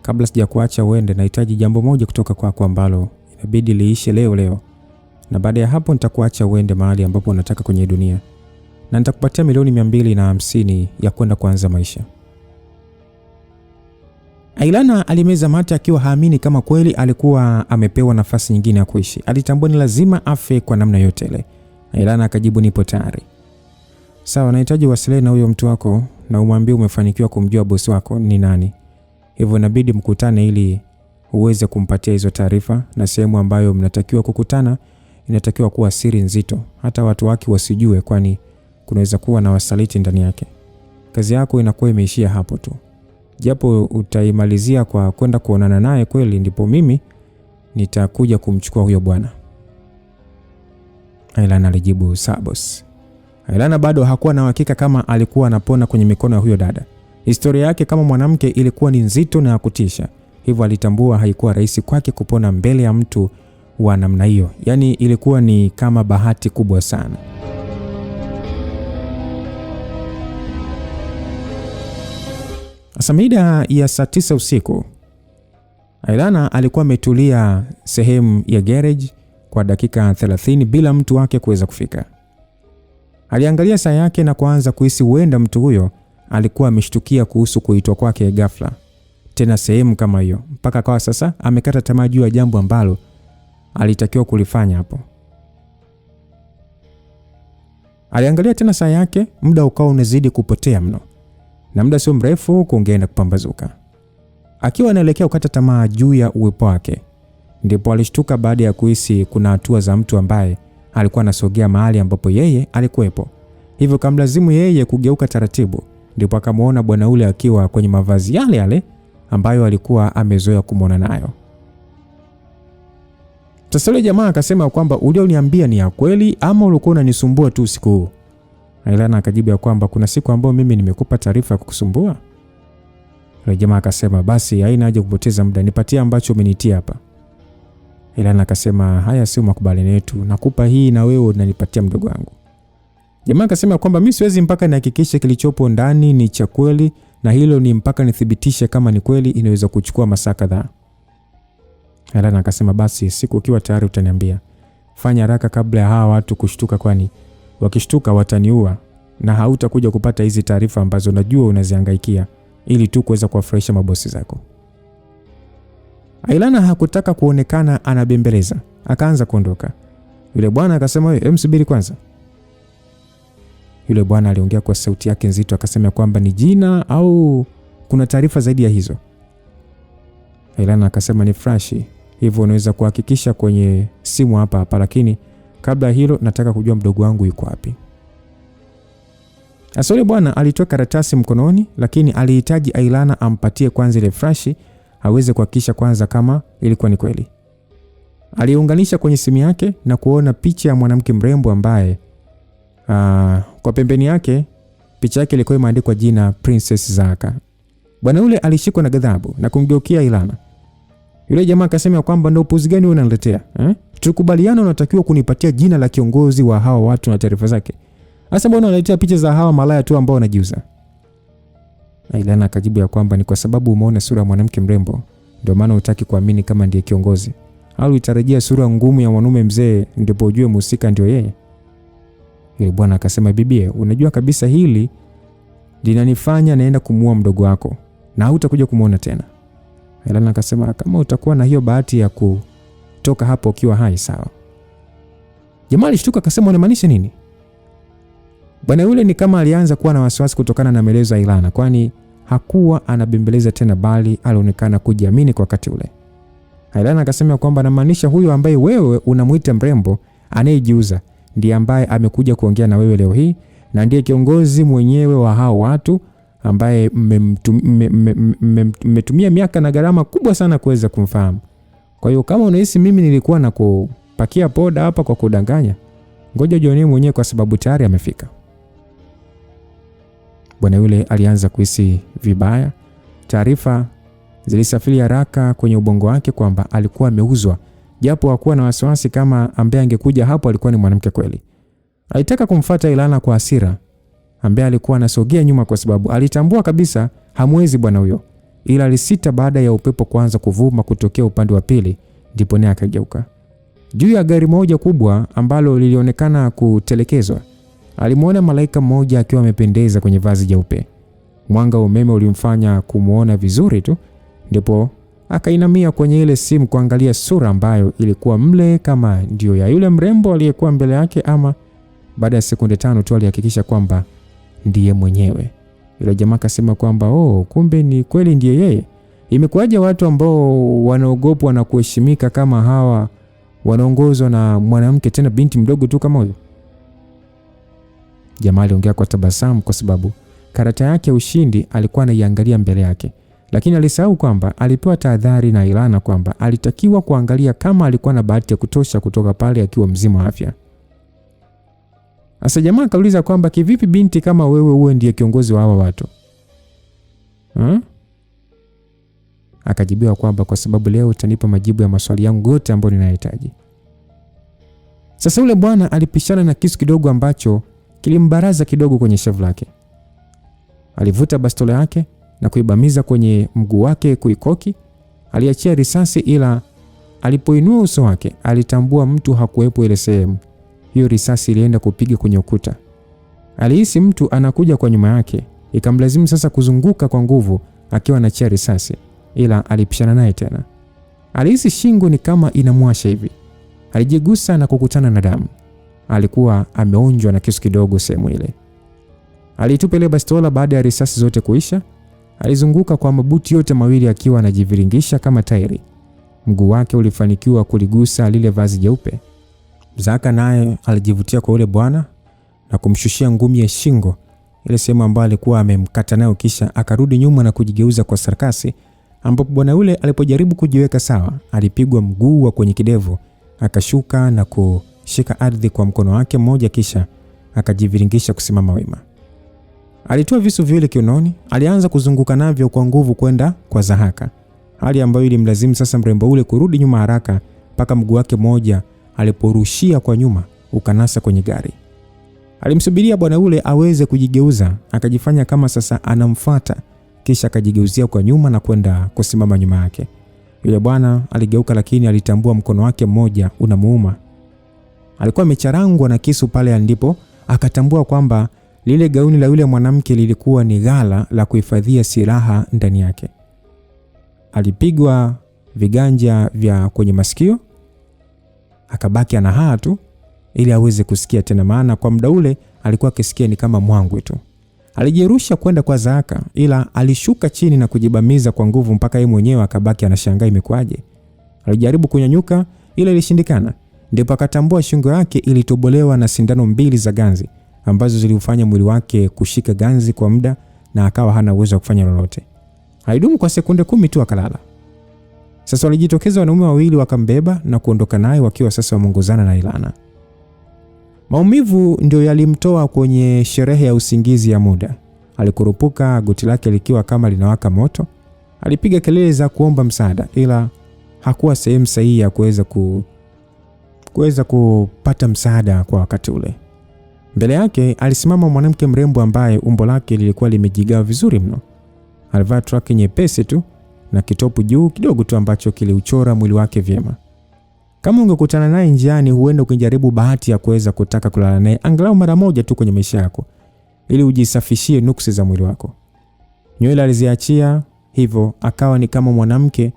kabla sijakuacha uende nahitaji jambo moja kutoka kwako ambalo inabidi liishe leo. Na baada ya hapo nitakuacha uende mahali ambapo unataka kwenye dunia. Na nitakupatia milioni 250 ya kwenda kuanza maisha. Ilana alimeza mate akiwa haamini kama kweli alikuwa amepewa nafasi nyingine ya kuishi. Alitambua ni lazima afe kwa namna yote ile. Ilana akajibu nipo tayari. Sawa, nahitaji wasiliane na huyo mtu wako na umwambie umefanikiwa kumjua bosi wako ni nani. Hivyo inabidi mkutane ili uweze kumpatia hizo taarifa, na sehemu ambayo mnatakiwa kukutana inatakiwa kuwa siri nzito, hata watu wake wasijue, kwani kunaweza kuwa na wasaliti ndani yake. Kazi yako inakuwa imeishia hapo tu. Japo utaimalizia kwa kwenda kuonana naye kweli, ndipo mimi nitakuja kumchukua huyo bwana. Ilana alijibu sawa boss. Ilana bado hakuwa na uhakika kama alikuwa anapona kwenye mikono ya huyo dada. Historia yake kama mwanamke ilikuwa ni nzito na ya kutisha. Hivyo alitambua haikuwa rahisi kwake kupona mbele ya mtu wa namna hiyo. Yaani ilikuwa ni kama bahati kubwa sana. Mida ya saa 9 usiku, Ailana alikuwa ametulia sehemu ya garage kwa dakika 30 bila mtu wake kuweza kufika. Aliangalia saa yake na kuanza kuhisi huenda mtu huyo alikuwa ameshtukia kuhusu kuitwa kwake ghafla tena sehemu kama hiyo, mpaka kwa sasa amekata tamaa juu ya jambo ambalo alitakiwa kulifanya hapo. Aliangalia tena saa yake, muda ukawa unazidi kupotea mno, na muda sio mrefu kungeenda kupambazuka. Akiwa anaelekea kukata tamaa juu ya uwepo wake, ndipo alishtuka baada ya kuhisi kuna hatua za mtu ambaye alikuwa anasogea mahali ambapo yeye alikuwepo. Hivyo kamlazimu yeye kugeuka taratibu, ndipo akamwona bwana ule akiwa kwenye mavazi yale yale ambayo alikuwa amezoea kumwona nayo. Sasa yule jamaa akasema kwamba ulioniambia ni ya kweli ama ulikuwa unanisumbua tu usiku huu? Ailana akajibu ya kwamba kuna siku ambayo mimi nimekupa taarifa ya kukusumbua. Yule jamaa akasema basi haina haja kupoteza muda, nipatie ambacho umenitia hapa. Ailana akasema haya sio makubaliano yetu, nakupa hii na wewe unanipatia mdogo wangu. Jamaa akasema kwamba mimi siwezi mpaka nihakikishe kilichopo ndani ni cha kweli, na hilo ni mpaka nithibitishe kama ni kweli, inaweza kuchukua masaa kadhaa. Ailana akasema basi siku ukiwa tayari utaniambia. Fanya haraka kabla ya hawa watu kushtuka, kwani wakishtuka wataniua na hautakuja kupata hizi taarifa ambazo najua unazihangaikia ili tu kuweza kuwafurahisha mabosi zako. Ailana hakutaka kuonekana anabembeleza, akaanza kuondoka. Yule bwana akasema wewe msubiri kwanza. Yule bwana aliongea kwa sauti yake nzito akasema kwamba ni jina au kuna taarifa zaidi ya hizo. Ailana akasema ni flashi, hivyo unaweza kuhakikisha kwenye simu hapa, lakini kabla hilo nataka kujua mdogo wangu yuko wapi. Asole bwana alitoa karatasi mkononi, lakini alihitaji Ailana ampatie kwanza ile flashi aweze kuhakikisha kwanza kama ilikuwa ni kweli. Aliunganisha kwenye simu yake na kuona picha ya mwanamke mrembo ambaye kwa pembeni yake picha yake ilikuwa imeandikwa jina Princess Zaka. Bwana yule alishikwa na ghadhabu na kumgeukia Ailana. Yule jamaa akasema kwamba ndio upuzi gani unaniletea? Tukubaliana unatakiwa kunipatia jina la kiongozi wa hawa watu na taarifa zake. Sasa mbona unaletea picha za hawa malaya tu ambao wanajiuza? Ailana akajibu ya kwamba ni kwa sababu umeona sura ya mwanamke mrembo ndio maana hutaki kuamini kama ndiye kiongozi. Au utarajia sura ngumu ya mwanaume mzee ndipo ujue mhusika ndio yeye? Yule bwana akasema bibie, unajua kabisa hili linanifanya naenda kumuua mdogo wako na hutakuja kumuona tena. Ailana akasema kama utakuwa na hiyo bahati ya kutoka hapo ukiwa hai sawa. Jamaa alishtuka akasema unamaanisha nini? Bwana yule ni kama alianza kuwa na wasiwasi kutokana na maelezo ya Ailana, kwani hakuwa anabembeleza tena bali alionekana kujiamini kwa wakati ule. Ailana akasema kwamba anamaanisha huyo ambaye wewe unamuita mrembo anayejiuza ndiye ambaye amekuja kuongea na wewe leo hii na ndiye kiongozi mwenyewe wa hao watu ambaye mmetumia miaka na gharama kubwa sana kuweza kumfahamu. Kwa hiyo kama unahisi mimi nilikuwa na kupakia poda hapa kwa kudanganya, ngoja jione mwenyewe kwa sababu tayari amefika. Bwana yule alianza kuhisi vibaya. Taarifa zilisafiri haraka kwenye ubongo wake kwamba alikuwa ameuzwa, japo hakuwa na wasiwasi kama ambaye angekuja hapo alikuwa ni mwanamke kweli. Alitaka kumfuata Ailana kwa hasira, ambaye alikuwa anasogea nyuma kwa sababu alitambua kabisa hamwezi bwana huyo. Ila alisita baada ya upepo kuanza kuvuma kutokea upande wa pili, ndipo naye akageuka. Juu ya gari moja kubwa ambalo lilionekana kutelekezwa, alimuona malaika mmoja akiwa amependeza kwenye vazi jeupe. Mwanga wa umeme ulimfanya kumuona vizuri tu, ndipo akainamia kwenye ile simu kuangalia sura ambayo ilikuwa mle kama ndio ya yule mrembo aliyekuwa mbele yake, ama baada ya sekunde 5 tu alihakikisha kwamba ndiye mwenyewe. Yule jamaa akasema kwamba kumbe ni kweli ndiye yeye. Imekuwaje watu ambao wanaogopwa na kuheshimika kama hawa wanaongozwa na mwanamke, tena binti mdogo tu kama huyo? Jamaa aliongea kwa tabasamu kwa sababu karata yake ya ushindi alikuwa anaiangalia mbele yake, lakini alisahau kwamba alipewa tahadhari na Ailana kwamba alitakiwa kuangalia kama alikuwa na bahati ya kutosha kutoka pale akiwa mzima wa afya. Asa jamaa akauliza kwamba kivipi binti kama wewe uwe ndiye kiongozi wa hawa watu? Akajibiwa kwamba kwa sababu leo utanipa majibu ya maswali yangu yote ambayo ninahitaji. Sasa yule bwana alipishana na kisu kidogo ambacho kilimbaraza kidogo kwenye shavu lake. Alivuta bastola yake na kuibamiza kwenye mguu wake kuikoki, Aliachia risasi, ila alipoinua uso wake alitambua mtu hakuwepo ile sehemu. Hiyo risasi ilienda kupiga kwenye ukuta. Alihisi mtu anakuja kwa nyuma yake, ikamlazimu sasa kuzunguka kwa nguvu akiwa anachia risasi, ila alipishana naye tena. Alihisi shingo ni kama inamwasha hivi. Alijigusa na kukutana na damu. Alikuwa ameonjwa na kisu kidogo sehemu ile. Alitupa ile bastola baada ya risasi zote kuisha. Alizunguka kwa mabuti yote mawili akiwa anajiviringisha kama tairi. Mguu wake ulifanikiwa kuligusa lile vazi jeupe. Zaka naye alijivutia kwa ule bwana na kumshushia ngumi ya shingo ile sehemu ambayo alikuwa amemkata nayo, kisha akarudi nyuma na kujigeuza kwa sarakasi, ambapo bwana yule alipojaribu kujiweka sawa alipigwa mguu wa kwenye kidevu, akashuka na kushika ardhi kwa mkono wake mmoja, kisha akajiviringisha kusimama wima. Alitoa visu viwili kiunoni, alianza kuzunguka navyo kwa nguvu kwenda kwa Zahaka, hali ambayo ilimlazimu sasa mrembo ule kurudi nyuma haraka mpaka mguu wake mmoja aliporushia kwa nyuma ukanasa kwenye gari. Alimsubiria bwana ule aweze kujigeuza, akajifanya kama sasa anamfuata, kisha akajigeuzia kwa nyuma na kwenda kusimama nyuma yake. Yule bwana aligeuka, lakini alitambua mkono wake mmoja unamuuma. Alikuwa amecharangwa na kisu pale, ndipo akatambua kwamba lile gauni la yule mwanamke lilikuwa ni ghala la kuhifadhia silaha ndani yake. Alipigwa viganja vya kwenye masikio, akabaki anahaa tu ili aweze kusikia tena, maana kwa muda ule alikuwa akisikia ni kama mwangwe tu. Alijirusha kwenda kwa Zaka, ila alishuka chini na kujibamiza kwa nguvu mpaka yeye mwenyewe akabaki anashangaa imekwaje. Alijaribu kunyanyuka ila ilishindikana, ndipo akatambua shingo yake ilitobolewa na sindano mbili za ganzi ambazo zilifanya mwili wake kushika ganzi kwa muda na akawa hana uwezo wa kufanya lolote. Haidumu kwa sekunde 10 tu akalala. Sasa walijitokeza wanaume wawili wakambeba na kuondoka naye wakiwa sasa wameongozana na Ilana. Maumivu ndio yalimtoa kwenye sherehe ya usingizi ya muda. Alikurupuka, goti lake likiwa kama linawaka moto. Alipiga kelele za kuomba msaada, ila hakuwa sehemu sahihi ya kuweza kupata msaada kwa wakati ule. Mbele yake alisimama mwanamke mrembo ambaye umbo lake lilikuwa limejigawa vizuri mno. Alivaa traki nyepesi tu na kitopu juu kidogo tu ambacho kiliuchora mwili wake vyema. Kama ungekutana naye njiani, huenda ukijaribu bahati ya kuweza kutaka kulala naye angalau mara moja tu kwenye maisha yako ili ujisafishie nuksi za mwili wako. Nywele aliziachia, hivyo akawa ni kama mwanamke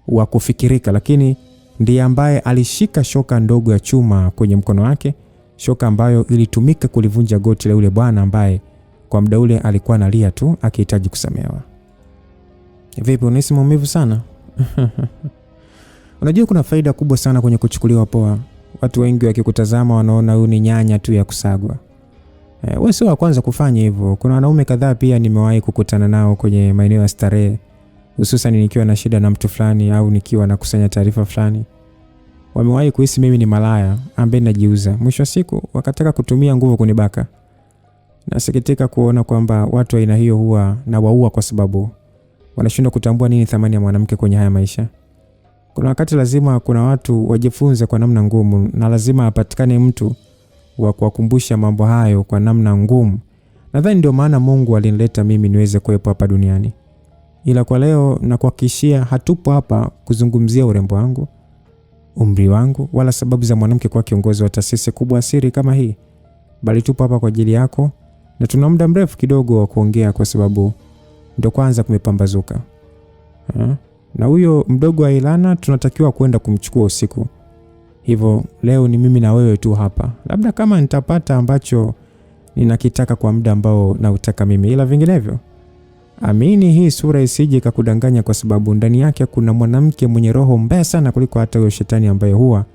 wa kufikirika, lakini ndiye ambaye alishika shoka ndogo ya chuma kwenye mkono wake, shoka ambayo ilitumika kulivunja goti la yule bwana ambaye kwa muda ule alikuwa analia tu akihitaji kusamehewa. Vipi, unahisi maumivu sana? Unajua kuna faida kubwa sana kwenye kuchukuliwa poa. Watu wengi wakikutazama wanaona huyu ni nyanya tu ya kusagwa. Wewe sio wa kwanza kufanya hivyo. Kuna wanaume kadhaa pia nimewahi kukutana nao kwenye maeneo ya starehe, hususan nikiwa na shida na mtu fulani au nikiwa nakusanya taarifa fulani. Wamewahi kuhisi mimi ni malaya ambaye najiuza. Mwisho wa siku wakataka kutumia nguvu kunibaka. Nasikitika kuona kwamba watu aina hiyo huwa na waua kwa sababu wanashindwa kutambua nini thamani ya mwanamke kwenye haya maisha. Kuna wakati lazima kuna watu wajifunze kwa namna ngumu, na lazima apatikane mtu wa kuwakumbusha mambo hayo kwa namna ngumu. Nadhani ndio maana Mungu alinileta mimi niweze kuwepo hapa duniani. Ila kwa leo na kuhakikishia, hatupo hapa kuzungumzia urembo wangu, umri wangu, wala sababu za mwanamke kwa kiongozi wa taasisi kubwa asiri kama hii, bali tupo hapa kwa ajili yako, na tuna muda mrefu kidogo wa kuongea kwa sababu ndio kwanza kumepambazuka. Na huyo mdogo wa Ilana tunatakiwa kwenda kumchukua usiku. Hivyo leo ni mimi na wewe tu hapa. Labda kama nitapata ambacho ninakitaka kwa muda ambao nautaka mimi, ila vinginevyo amini hii sura isije ikakudanganya, kwa sababu ndani yake kuna mwanamke mwenye roho mbaya sana kuliko hata huyo shetani ambaye huwa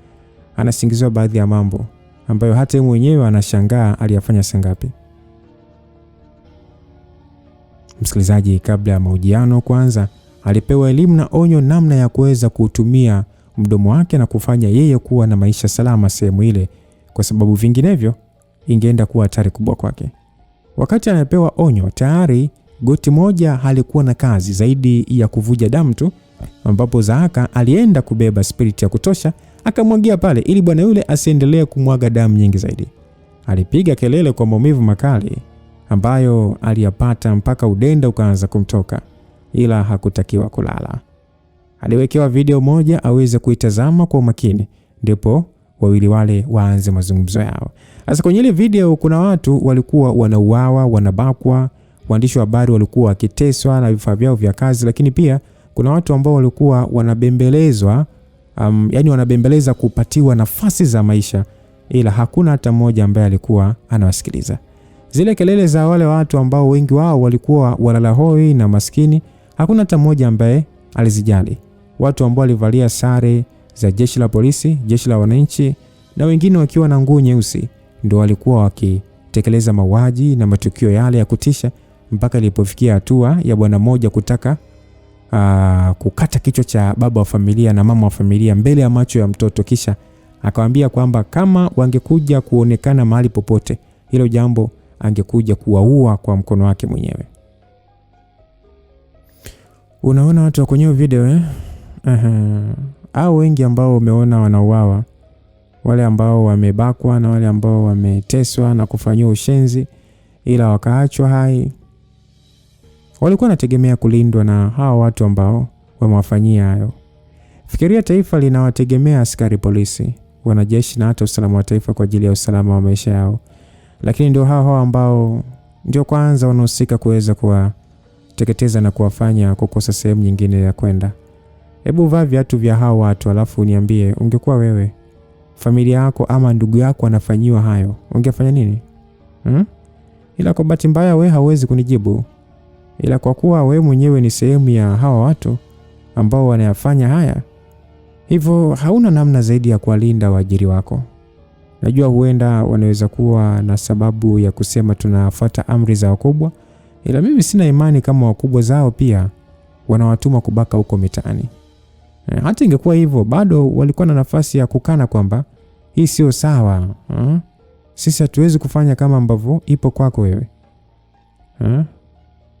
anasingiziwa baadhi ya mambo ambayo hata yeye mwenyewe anashangaa aliyafanya sangapi. Msikilizaji, kabla ya mahojiano kwanza alipewa elimu na onyo namna ya kuweza kutumia mdomo wake na kufanya yeye kuwa na maisha salama sehemu ile, kwa sababu vinginevyo ingeenda kuwa hatari kubwa kwake. Wakati anapewa onyo, tayari goti moja halikuwa na kazi zaidi ya kuvuja damu tu, ambapo Zahaka alienda kubeba spirit ya kutosha akamwagia pale ili bwana yule asiendelee kumwaga damu nyingi zaidi. Alipiga kelele kwa maumivu makali ambayo aliyapata mpaka udenda ukaanza kumtoka, ila hakutakiwa kulala. aliwekewa video moja aweze kuitazama kwa umakini, ndipo wawili wale waanze mazungumzo yao. Sasa kwenye ile video kuna watu walikuwa wanauawa, wanabakwa, waandishi wa habari walikuwa wakiteswa na vifaa vyao vya kazi, lakini pia kuna watu ambao walikuwa wanabembelezwa, yani wanabembeleza kupatiwa nafasi za maisha, ila hakuna hata mmoja ambaye alikuwa anawasikiliza. Zile kelele za wale watu ambao wengi wao walikuwa walala hoi na maskini, hakuna hata mmoja ambaye alizijali. Watu ambao walivalia sare za jeshi la polisi, jeshi la wananchi na wengine wakiwa na nguo nyeusi ndio walikuwa wakitekeleza mauaji na matukio yale ya kutisha, mpaka ilipofikia hatua ya bwana mmoja kutaka kukata kichwa cha baba wa familia na mama wa familia mbele ya macho ya mtoto, kisha akawaambia kwamba kama wangekuja kuonekana mahali popote, hilo jambo angekuja kuwaua kwa mkono wake mwenyewe. Unaona watu kwenye video au wengi ambao umeona wanauawa, wale ambao wamebakwa na wale ambao wameteswa na kufanywa ushenzi ila wakaachwa hai, walikuwa wanategemea kulindwa na hawa watu ambao wamewafanyia hayo. Fikiria taifa linawategemea askari polisi, wanajeshi na hata usalama wa taifa kwa ajili ya usalama wa maisha yao, lakini ndio hao ambao ndio kwanza wanahusika kuweza kuwateketeza na kuwafanya kukosa sehemu nyingine ya kwenda. Hebu vaa viatu vya hao watu alafu uniambie, ungekuwa wewe, familia yako ama ndugu yako anafanyiwa hayo, ungefanya nini? Ila kwa bahati mbaya wewe hauwezi kunijibu. Ila kwa kuwa wewe mwenyewe ni sehemu ya hawa watu ambao wanayafanya haya, hivyo hauna namna zaidi ya kuwalinda waajiri wako. Najua huenda wanaweza kuwa na sababu ya kusema tunafuata amri za wakubwa, ila mimi sina imani kama wakubwa zao pia wanawatuma kubaka huko mitaani. Hata ingekuwa hivyo, bado walikuwa na nafasi ya kukana kwamba hii sio sawa. Sisi hatuwezi kufanya kama ambavyo ipo kwako wewe.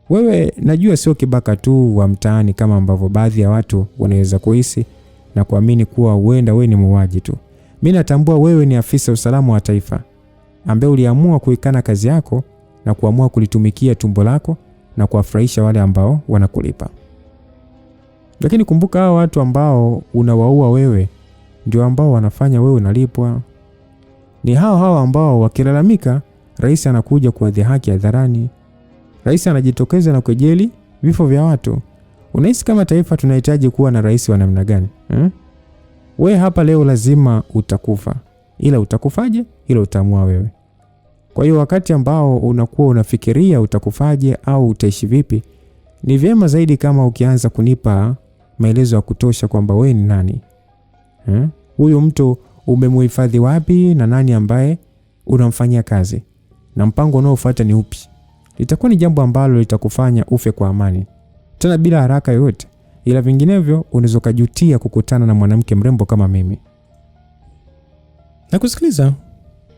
Wewe najua sio kibaka tu wa mtaani kama ambavyo baadhi ya watu wanaweza kuhisi na kuamini kuwa huenda wewe ni muuaji tu. Mimi natambua wewe ni afisa usalama wa taifa ambaye uliamua kuikana kazi yako na kuamua kulitumikia tumbo lako na kuwafurahisha wale ambao wanakulipa. Lakini kumbuka hao watu ambao unawaua wewe ndio ambao wanafanya wewe unalipwa. Ni hao ambao wakilalamika, rais anakuja kuwadhihaki hadharani. Rais anajitokeza na kujeli vifo vya watu. Unahisi kama taifa tunahitaji kuwa na rais wa namna gani? Wewe hapa leo lazima utakufa. Ila utakufaje? Hilo utaamua wewe. Kwa hiyo wakati ambao unakuwa unafikiria utakufaje au utaishi vipi, ni vyema zaidi kama ukianza kunipa maelezo ya kutosha kwamba wewe ni nani. Huyo mtu umemuhifadhi wapi na nani ambaye unamfanyia kazi? Na mpango unaofuata ni upi? Litakuwa ni jambo ambalo litakufanya ufe kwa amani, tena bila haraka yoyote, ila vinginevyo unaweza kujutia kukutana na mwanamke mrembo kama mimi. Nakusikiliza.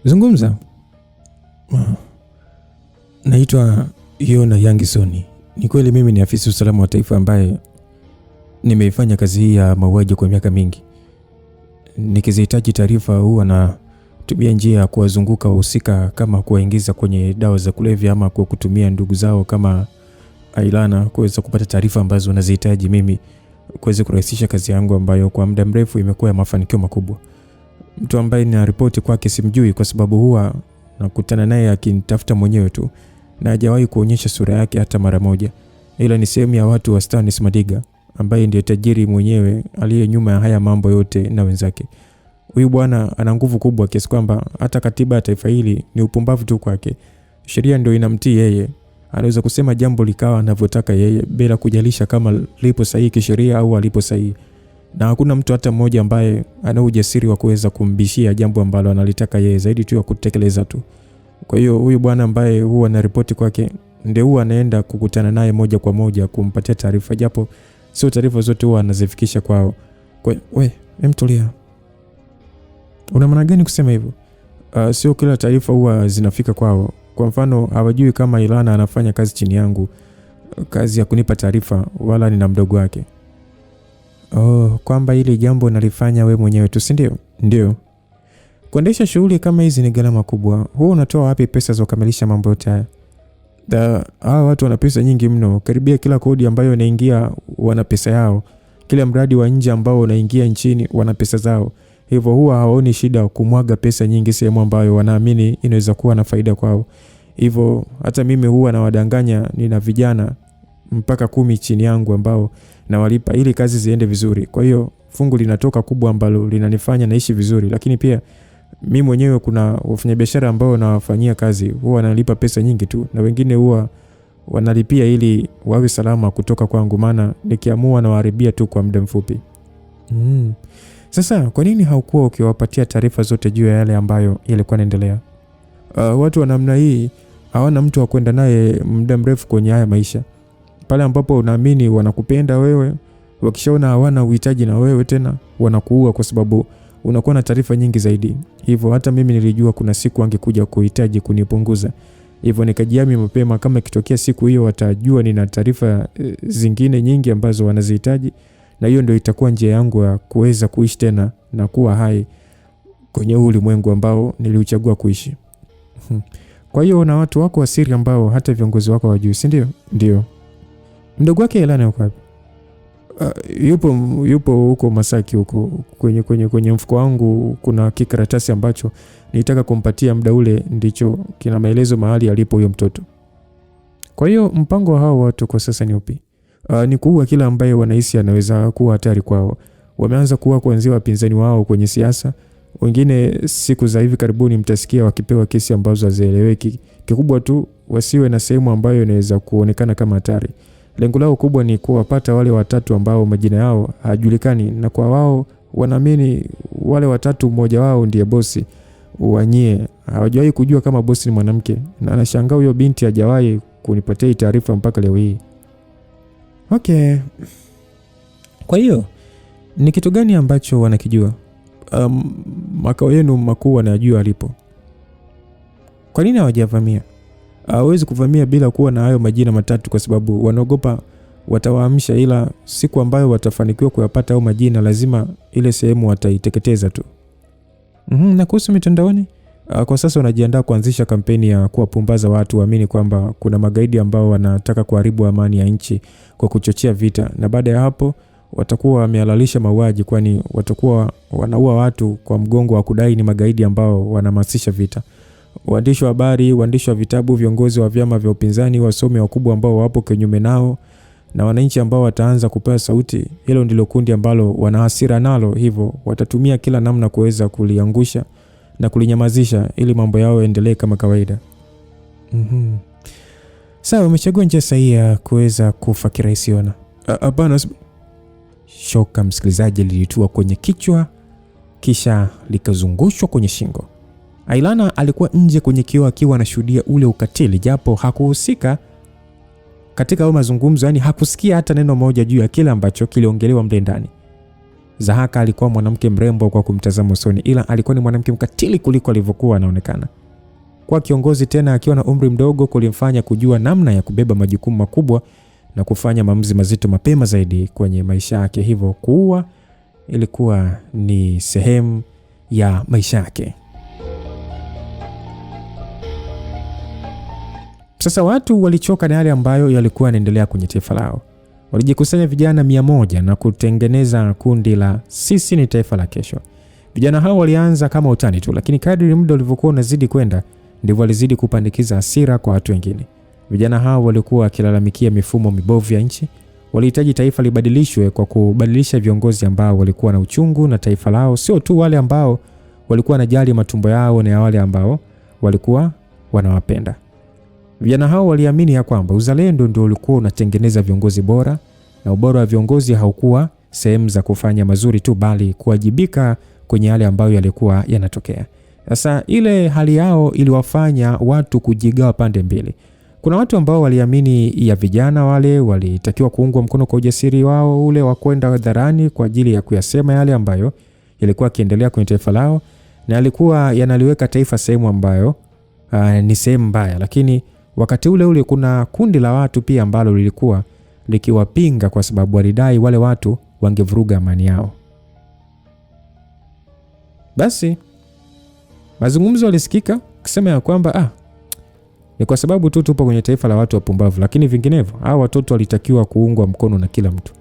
Zungumza. Naitwa Yona Yangisoni. Ni kweli mimi ni afisa usalama wa taifa ambaye nimeifanya kazi hii ya mauaji kwa miaka mingi. Nikizihitaji taarifa huwa na tumia njia ya kuwazunguka wahusika, kama kuwaingiza kwenye dawa za kulevya ama kwa kutumia ndugu zao kama Ailana kuweza kupata taarifa ambazo wanazihitaji mimi kuweza kurahisisha kazi yangu ambayo kwa muda mrefu imekuwa ya mafanikio makubwa. Mtu ambaye na ripoti kwake simjui kwa sababu huwa nakutana naye akinitafuta mwenyewe tu na hajawahi kuonyesha sura yake hata mara moja, ila ni sehemu ya watu wa Stanis Madiga ambaye ndiye tajiri mwenyewe aliye nyuma ya haya mambo yote na wenzake. Huyu bwana ana nguvu kubwa kiasi kwamba hata katiba ya taifa hili ni upumbavu tu kwake. Sheria ndio inamtii yeye. Anaweza kusema jambo likawa anavyotaka yeye bila kujalisha kama lipo sahihi kisheria au alipo sahihi. Na hakuna mtu hata mmoja ambaye ana ujasiri wa kuweza kumbishia jambo ambalo analitaka yeye, zaidi tu ya kutekeleza tu. Kwa hiyo huyu bwana ambaye huwa na ripoti kwake ndio huwa anaenda kukutana naye moja kwa moja kumpatia taarifa, japo sio taarifa zote huwa anazifikisha kwao. Wewe mtulia. Una maana gani kusema hivyo? Sio kila taarifa huwa zinafika kwao. Kwa mfano hawajui kama Ilana anafanya kazi chini yangu, kazi ya kunipa taarifa, wala nina mdogo wake. Kwamba ile jambo nalifanya we mwenyewe tu, si ndio? Ndio. Kuendesha shughuli kama hizi ni gharama kubwa. Wewe unatoa wapi pesa za kukamilisha mambo yote haya? Hawa watu wana pesa nyingi mno. Karibia kila kodi ambayo inaingia wana pesa yao. kila mradi wa nje ambao unaingia nchini wana pesa zao. Hivyo huwa hawaoni shida kumwaga pesa nyingi sehemu ambayo wanaamini inaweza kuwa na faida kwao. Hivyo hata mimi huwa nawadanganya, nina vijana mpaka 10 chini yangu ambao nawalipa ili kazi ziende vizuri. Kwa hiyo fungu linatoka kubwa ambalo linanifanya naishi vizuri, lakini pia mimi mwenyewe kuna wafanyabiashara ambao nawafanyia kazi huwa wanalipa pesa nyingi tu, na wengine huwa wanalipia ili wawe salama kutoka kwangu, maana nikiamua nawaharibia tu kwa muda mfupi. Sasa kwa nini haukuwa ukiwapatia taarifa zote juu ya yale ambayo yalikuwa yanaendelea? Watu wa namna hii hawana mtu wa kwenda naye muda mrefu kwenye haya maisha. Pale ambapo unaamini wanakupenda wewe, wakishaona hawana uhitaji na wewe tena, wanakuua kwa sababu unakuwa na taarifa nyingi zaidi. Hivyo hata mimi nilijua kuna siku angekuja kuhitaji kunipunguza. Hivyo nikajiami mapema, kama ikitokea siku hiyo watajua nina taarifa zingine nyingi ambazo wanazihitaji, na hiyo ndio itakuwa njia yangu ya kuweza kuishi tena na kuwa hai kwenye ulimwengu ambao niliuchagua kuishi. Kwa hiyo na watu wako wa siri ambao hata viongozi wako hawajui, si ndio? Ndio. Mdogo wake Elana yuko wapi? Yupo huko Masaki huko. Kwenye mfuko wangu kuna kikaratasi ambacho nilitaka kumpatia muda ule, ndicho kina maelezo mahali alipo huyo mtoto. Kwa hiyo mpango wa hao watu kwa sasa ni upi? Ni kuua kila ambaye wanahisi anaweza kuwa hatari kwao. Wameanza kuwa kuanzia wapinzani wao kwenye siasa. Wengine siku za hivi karibuni mtasikia wakipewa kesi ambazo hazieleweki. Kikubwa tu wasiwe na sehemu ambayo inaweza kuonekana kama hatari. Lengo lao kubwa ni kuwapata wale watatu ambao majina yao hajulikani, na kwa wao wanaamini wale watatu mmoja wao ndiye bosi. Wanyie hawajawahi kujua kama bosi ni mwanamke, na anashangaa huyo binti hajawahi kunipatia taarifa mpaka leo hii. Okay. Kwa hiyo ni kitu gani ambacho wanakijua? Makao yenu makuu wanajua alipo. Kwa nini hawajavamia? Hawezi kuvamia bila kuwa na hayo majina matatu, kwa sababu wanaogopa watawaamsha, ila siku ambayo watafanikiwa kuyapata hayo majina lazima ile sehemu wataiteketeza tu. Na kuhusu mitandaoni, kwa sasa wanajiandaa kuanzisha kampeni ya kuwapumbaza watu waamini kwamba kuna magaidi ambao wanataka kuharibu amani ya nchi kwa kuchochea vita, na baada ya hapo watakuwa wamehalalisha mauaji, kwani watakuwa wanaua watu kwa mgongo wa kudai ni magaidi ambao wanahamasisha vita. Waandishi wa habari, waandishi wa vitabu, viongozi wa vyama vya upinzani, wasomi wakubwa ambao wapo kinyume nao, na wananchi ambao wataanza kupewa sauti, hilo ndilo kundi ambalo wana hasira nalo, hivyo watatumia kila namna kuweza kuliangusha na kulinyamazisha ili mambo yao yaendelee kama kawaida. Sawa, umechagua njia sahihi ya kuweza kufa kirahisi. Ona. Hapana. Shoka msikilizaji lilitua kwenye kichwa kisha likazungushwa kwenye shingo. Ailana alikuwa nje kwenye kioo akiwa anashuhudia ule ukatili, japo hakuhusika katika hayo mazungumzo, yani hakusikia hata neno moja juu ya kile ambacho kiliongelewa mle ndani. Zahaka alikuwa mwanamke mrembo kwa kumtazama usoni, ila alikuwa ni mwanamke mkatili kuliko alivyokuwa anaonekana. Kwa kiongozi tena akiwa na umri mdogo kulimfanya kujua namna ya kubeba majukumu makubwa na kufanya maamuzi mazito mapema zaidi kwenye maisha yake, hivyo kuua ilikuwa ni sehemu ya maisha yake. Sasa watu walichoka na yale ambayo yalikuwa yanaendelea kwenye taifa lao. Walijikusanya vijana 100 na kutengeneza kundi la Sisi ni Taifa la Kesho. Vijana hao walianza kama utani tu, lakini kadri muda ulivyokuwa unazidi kwenda ndivyo walizidi kupandikiza hasira kwa watu wengine. Vijana hao walikuwa wakilalamikia mifumo mibovu ya nchi. Walihitaji taifa libadilishwe kwa kubadilisha viongozi ambao walikuwa na uchungu na taifa lao, sio tu wale ambao walikuwa wanajali matumbo yao, na wale ambao walikuwa wanawapenda. Vijana hao waliamini ya kwamba uzalendo ndio ulikuwa unatengeneza viongozi bora, na ubora wa viongozi haukuwa sehemu za kufanya mazuri tu, bali kuwajibika kwenye yale ambayo yalikuwa yanatokea. Sasa ile hali yao iliwafanya watu kujigawa pande mbili. Kuna watu ambao waliamini ya vijana wale walitakiwa kuungwa mkono kwa ujasiri wao ule wa kwenda hadharani kwa ajili ya kuyasema yale ambayo yalikuwa yakiendelea kwenye taifa lao, na yalikuwa yanaliweka taifa sehemu ambayo ni sehemu mbaya. Lakini wakati ule ule kuna kundi la watu pia ambalo lilikuwa likiwapinga kwa sababu walidai wale watu wangevuruga amani yao. Basi mazungumzo yalisikika kusema ya kwamba ni kwa sababu tu tupo kwenye taifa la watu wapumbavu, lakini vinginevyo hao watoto walitakiwa kuungwa mkono na kila mtu.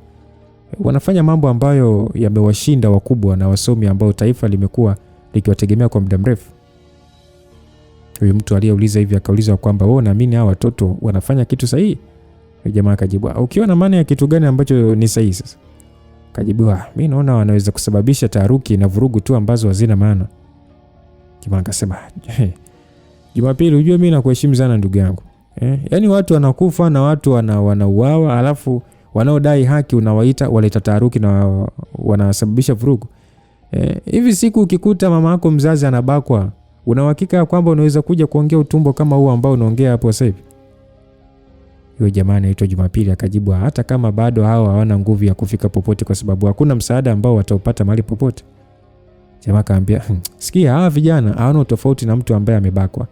wanafanya mambo ambayo yamewashinda wakubwa na wasomi ambao taifa limekuwa likiwategemea kwa muda mrefu. Huyu mtu aliyeuliza hivi akaulizwa kwamba wewe unaamini hao watoto wanafanya kitu sahihi? Jamaa akajibu, ukiwa na maana ya kitu gani ambacho ni sahihi sasa? Akajibu, mimi naona wanaweza kusababisha taharuki na vurugu tu ambazo hazina maana. Jamaa akasema, Jumapili, unajua mimi nakuheshimu sana ndugu yangu. Yaani watu wanakufa na watu wanauawa, alafu wanaodai haki unawaita waleta taharuki na wanasababisha vurugu. Hivi siku ukikuta mama yako mzazi anabakwa, una uhakika kwamba unaweza kuja kuongea utumbo kama huu ambao unaongea hapo sasa hivi? Yule jamaa anaitwa Jumapili akajibu, hata kama bado hao hawana nguvu ya kufika popote kwa sababu hakuna msaada ambao wataupata mahali popote. Jamaa akamwambia, sikia, hawa vijana hawana tofauti na mtu ambaye amebakwa.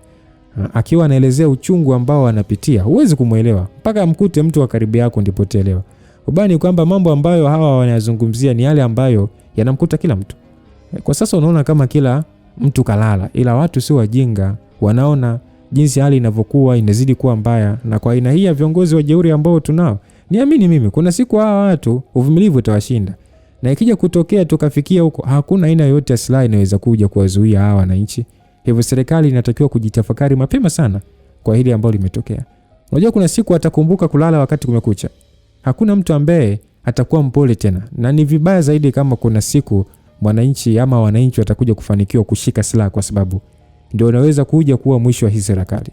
Akiwa anaelezea uchungu ambao anapitia, huwezi kumuelewa mpaka mkute mtu wa karibu yako ndipo utaelewa. Ubani kwamba mambo ambayo hawa wanazungumzia ni yale ambayo yanamkuta kila mtu. Kwa sasa unaona kama kila mtu kalala, ila watu sio wajinga, wanaona jinsi hali inavyokuwa inazidi kuwa mbaya, na kwa aina hii ya viongozi wa jeuri ambao tunao, niamini mimi kuna siku hawa watu uvumilivu utawashinda. Na ikija kutokea tukafikia huko, hakuna aina yoyote ya silaha inaweza kuja kuwazuia hawa wananchi. Hivyo serikali inatakiwa kujitafakari mapema sana kwa hili ambalo limetokea. Unajua kuna siku atakumbuka kulala wakati kumekucha. Hakuna mtu ambaye atakuwa mpole tena, na ni vibaya zaidi kama kuna siku mwananchi ama wananchi watakuja kufanikiwa kushika silaha, kwa sababu ndio unaweza kuja kuwa mwisho wa hii serikali.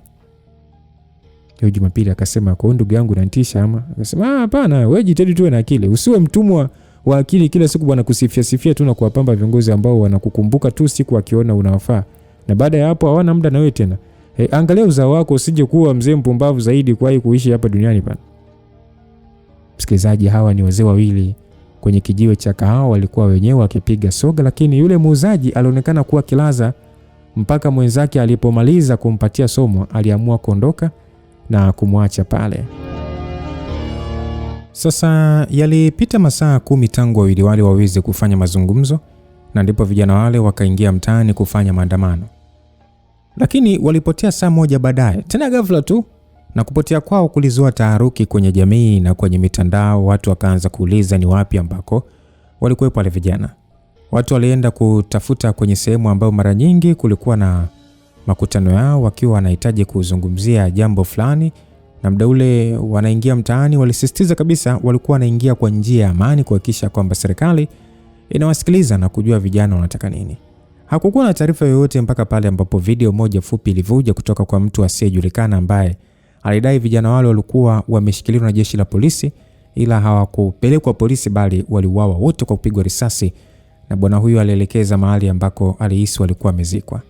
Yule Jumapili akasema, kwa ndugu yangu unanitisha ama? Akasema, hapana, wewe jitahidi tuwe na akili. Usiwe mtumwa wa akili kila siku bwana kusifia tu na kuwapamba viongozi ambao wanakukumbuka tu siku wakiona unawafaa, na baada ya hapo hawana muda na wewe tena. Angalia uzao wako usije kuwa mzee mpumbavu zaidi kwa kuishi hapa duniani bana. Msikilizaji, hawa ni wazee wawili kwenye kijiwe cha kahawa, walikuwa wenyewe wakipiga soga, lakini yule muuzaji alionekana kuwa kilaza mpaka mwenzake alipomaliza kumpatia somo aliamua kuondoka na kumwacha pale. Sasa yalipita masaa 10 tangu wawili wale waweze kufanya mazungumzo, na ndipo vijana wale wakaingia mtaani kufanya maandamano. Lakini walipotea saa moja baadaye, tena ghafla tu, na kupotea kwao kulizua taharuki kwenye jamii na kwenye mitandao. Watu wakaanza kuuliza ni wapi ambako walikuwepo wale vijana. Watu walienda kutafuta kwenye sehemu ambayo mara nyingi kulikuwa na makutano yao wakiwa wanahitaji kuzungumzia jambo fulani, na muda ule wanaingia mtaani walisisitiza kabisa walikuwa wanaingia kwa njia ya amani kuhakikisha kwamba serikali inawasikiliza na kujua vijana wanataka nini. Hakukuwa na taarifa yoyote mpaka pale ambapo video moja fupi ilivuja kutoka kwa mtu asiyejulikana ambaye alidai vijana wale walikuwa wameshikiliwa na jeshi la polisi, ila hawakupelekwa polisi bali waliuawa wote kwa kupigwa risasi, na bwana huyu alielekeza mahali ambako alihisi walikuwa wamezikwa.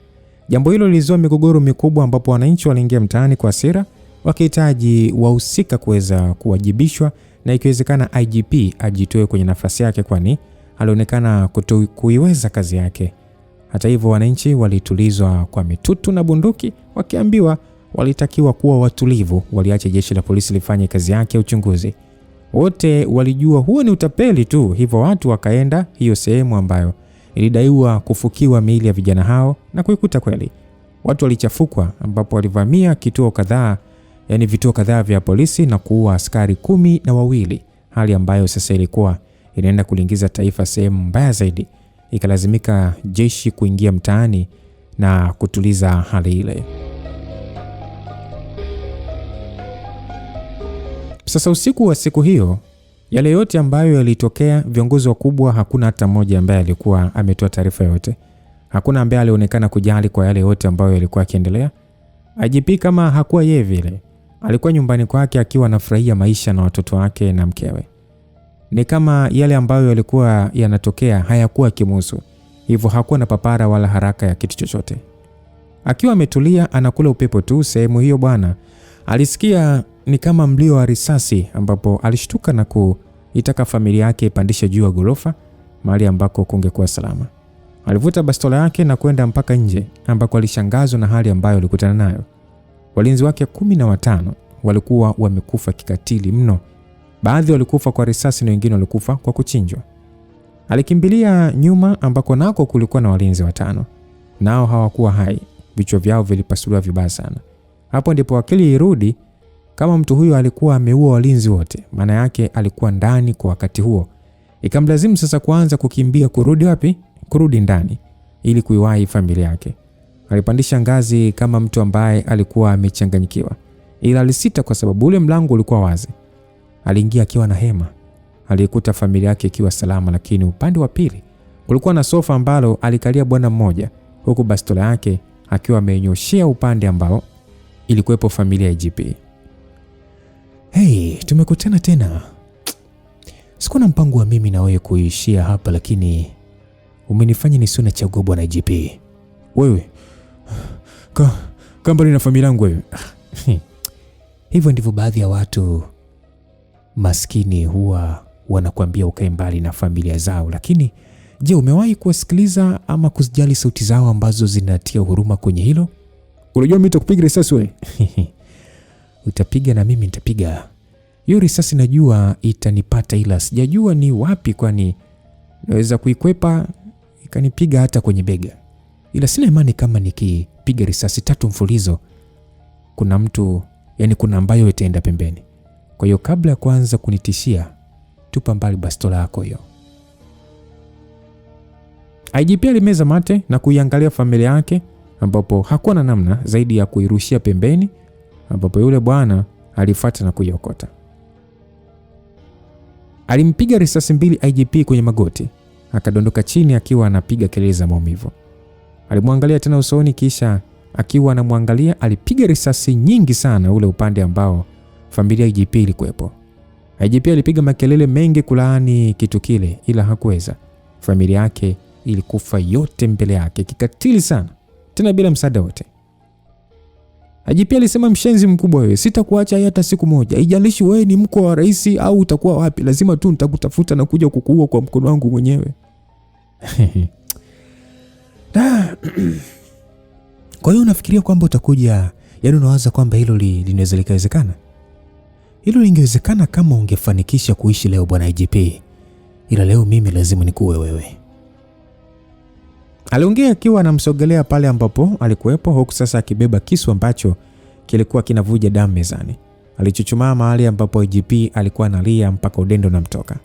Jambo hilo lilizua migogoro mikubwa ambapo wananchi waliingia mtaani kwa hasira wakihitaji wahusika kuweza kuwajibishwa na ikiwezekana IGP ajitoe kwenye nafasi yake, kwani alionekana kuiweza kazi yake. Hata hivyo wananchi walitulizwa kwa mitutu na bunduki, wakiambiwa walitakiwa kuwa watulivu, waliache jeshi la polisi lifanye kazi yake ya uchunguzi. Wote walijua huo ni utapeli tu, hivyo watu wakaenda hiyo sehemu ambayo ilidaiwa kufukiwa miili ya vijana hao na kuikuta kweli. Watu walichafukwa ambapo walivamia vituo kadhaa vya polisi na kuua askari 12, hali ambayo sasa ilikuwa inaenda kuliingiza taifa sehemu mbaya zaidi. Ikalazimika jeshi kuingia mtaani na kutuliza hali ile. Sasa usiku wa siku hiyo, yale yote ambayo yalitokea, viongozi wakubwa hakuna hata mmoja ambaye alikuwa ametoa taarifa yote. Hakuna ambaye alionekana kujali kwa yale yote ambayo yalikuwa yakiendelea. IGP kama hakuwa yeye vile, alikuwa nyumbani kwake akiwa anafurahia maisha na watoto wake na mkewe. Ni kama yale ambayo yalikuwa yanatokea hayakuwa kimuhusu, hivyo hakuwa na papara wala haraka ya kitu chochote. Akiwa ametulia anakula upepo tu sehemu hiyo bwana, alisikia ni kama mlio wa risasi, ambapo alishtuka na kuitaka familia yake ipandishe juu ya ghorofa mahali ambako kungekuwa salama. Alivuta bastola yake na kwenda mpaka nje, ambako alishangazwa na hali ambayo alikutana nayo. Walinzi wake 15 walikuwa wamekufa kikatili mno. Baadhi walikufa kwa risasi na wengine walikufa kwa kuchinjwa. Alikimbilia nyuma ambako nako kulikuwa na walinzi 5. Nao hawakuwa hai, vichwa vyao vilipasuliwa vibaya sana. Hapo ndipo akili irudi, kama mtu huyo alikuwa ameua walinzi wote, maana yake alikuwa ndani kwa wakati huo, Ikamlazimu sasa kuanza kukimbia kurudi wapi? Kurudi ndani ili kuiwahi familia yake. Alipandisha ngazi kama mtu ambaye alikuwa amechanganyikiwa, ila alisita kwa sababu ule mlango ulikuwa wazi. Aliingia akiwa na hema. Alikuta familia yake ikiwa salama, lakini upande wa pili kulikuwa na sofa ambalo alikalia bwana mmoja, huku bastola yake akiwa amenyoshea upande ambao ilikuwepo familia ya IGP. Hey, tumekutana tena. Sikuwa na mpango wa mimi na wewe kuishia hapa, lakini umenifanya nisione chaguo bwana IGP. Wewe kambali na familia yangu wewe. Hivyo ndivyo baadhi ya watu maskini huwa wanakuambia ukae mbali na familia zao, lakini je, umewahi kuwasikiliza ama kuzijali sauti zao ambazo zinatia huruma kwenye hilo? Unajua mimi nitakupiga risasi wewe. Utapiga na mimi nitapiga. Hiyo risasi najua itanipata, ila sijajua ni wapi, kwani naweza kuikwepa ikanipiga hata kwenye bega. Ila sina imani kama nikipiga risasi 3 mfulizo kuna mtu, yani kuna ambayo itaenda pembeni. Kwa hiyo kabla ya kuanza kunitishia, tupa mbali bastola yako hiyo. IGP alimeza mate na kuiangalia familia yake, ambapo hakuwa na namna zaidi ya kuirushia pembeni, ambapo yule bwana alifuata na kuiokota. Alimpiga risasi 2 IGP kwenye magoti, akadondoka chini akiwa anapiga kelele za maumivu. Alimwangalia tena usoni, kisha akiwa anamwangalia alipiga risasi nyingi sana ule upande ambao familia IGP ilikuwepo. IGP alipiga makelele mengi kulaani kitu kile, ila hakuweza. Familia yake ilikufa yote mbele yake kikatili sana, tena bila msaada wote. IGP alisema, mshenzi mkubwa wewe, sitakuacha hata siku moja. Haijalishi wewe ni mko wa rais au utakuwa wapi, lazima tu nitakutafuta na kuja kukuua kwa mkono wangu mwenyewe. Kwa hiyo unafikiria kwamba utakuja, yaani unawaza kwamba hilo linaweza likawezekana? Hilo lingewezekana kama ungefanikisha kuishi leo bwana IGP. Ila leo mimi lazima nikuue wewe. Aliongea akiwa anamsogelea pale ambapo alikuwepo, huku sasa akibeba kisu ambacho kilikuwa kinavuja damu mezani. Alichuchumaa mahali ambapo IGP alikuwa analia mpaka udendo unamtoka.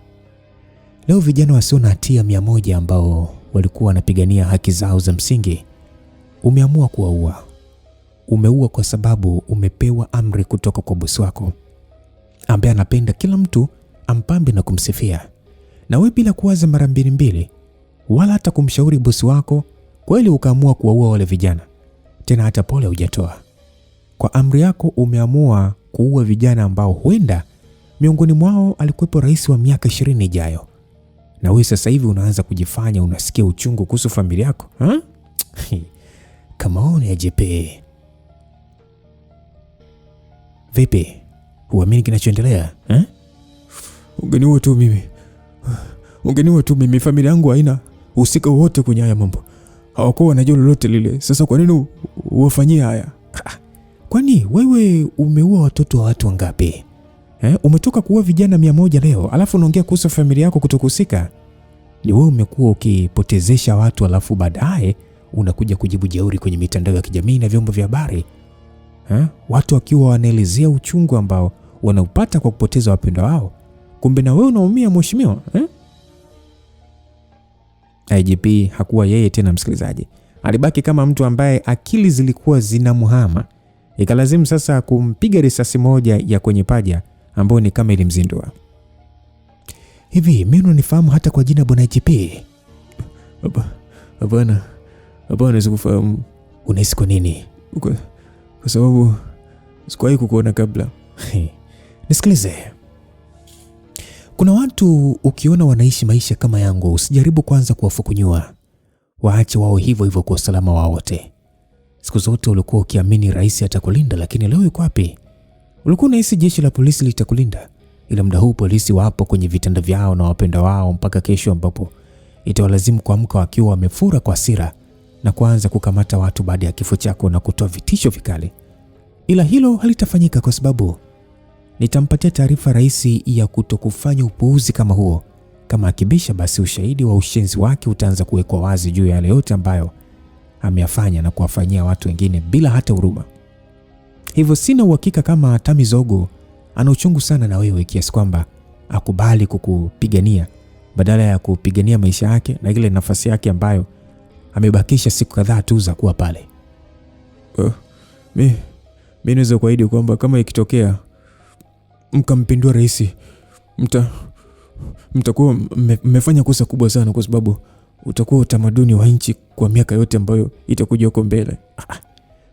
Leo vijana wasio na hatia 100 ambao walikuwa wanapigania haki zao za msingi umeamua kuwaua. Umeua kwa sababu umepewa amri kutoka kwa bosi wako ambaye anapenda kila mtu ampambe na kumsifia. Na wewe bila kuwaza mara mbili wala hata kumshauri bosi wako, kweli ukaamua kuwaua wale vijana. Tena hata pole hujatoa. Kwa amri yako umeamua kuua vijana ambao huenda miongoni mwao alikuwepo rais wa miaka 20 ijayo. Na wewe sasa hivi unaanza kujifanya unasikia uchungu kuhusu familia yako, ha? Kama one IGP. Vipi? Huamini kinachoendelea, ha? Ungeniua tu mimi, familia yangu haina uhusika wote kwenye haya mambo. Hawakuwa wanajua lolote lile. Sasa kwa nini uwafanyie haya? Kwani wewe umeua watoto wa watu wangapi? Umetoka kuua vijana 100 leo, alafu unaongea kuhusu familia yako kutokuhusika? Ni wewe umekuwa ukipotezesha watu, alafu baadaye unakuja kujibu jeuri kwenye mitandao ya kijamii na vyombo vya habari. Watu wakiwa wanaelezea uchungu ambao wanaupata kwa kupoteza wapendwa wao. Kumbe na wewe unaumia mheshimiwa, IGP hakuwa yeye tena msikilizaji. Alibaki kama mtu ambaye akili zilikuwa zinamhama. Ikalazimu sasa kumpiga risasi moja ya kwenye paja ambayo ni kama ilimzindua. Hivi mimi unanifahamu hata kwa jina bwana IGP? Hapana sikufahamu. Unahisi kwa nini? Kwa sababu sikuwahi kukuona kabla. Nisikilize. Kuna watu ukiona wanaishi maisha kama yangu, usijaribu kwanza kuwafukunyua. Waache wao hivyo hivyo kwa usalama wao wote. Siku zote ulikuwa ukiamini rais atakulinda, lakini leo yuko wapi? Ulikuwa unahisi jeshi la polisi litakulinda, ila muda huu polisi wapo kwenye vitanda vyao na wapenda wao mpaka kesho, ambapo itawalazimu kuamka wakiwa wamefura kwa hasira na kuanza kukamata watu baada ya kifo chako na kutoa vitisho vikali. Ila hilo halitafanyika kwa sababu nitampatia taarifa rais ya kutokufanya upuuzi kama huo. Kama akibisha, basi ushahidi wa ushenzi wake utaanza kuwekwa wazi juu ya yale yote ambayo ameyafanya na kuwafanyia watu wengine bila hata huruma. Hivyo sina uhakika kama Tamizogo ana uchungu sana na wewe kiasi kwamba akubali kukupigania badala ya kupigania maisha yake na ile nafasi yake ambayo amebakisha siku kadhaa tu za kuwa pale. Mimi naweza kuahidi kwamba kama ikitokea mkampindua rais, mtakuwa mmefanya kosa kubwa sana, kwa sababu utakuwa utamaduni wa nchi kwa miaka yote ambayo itakuja huko mbele.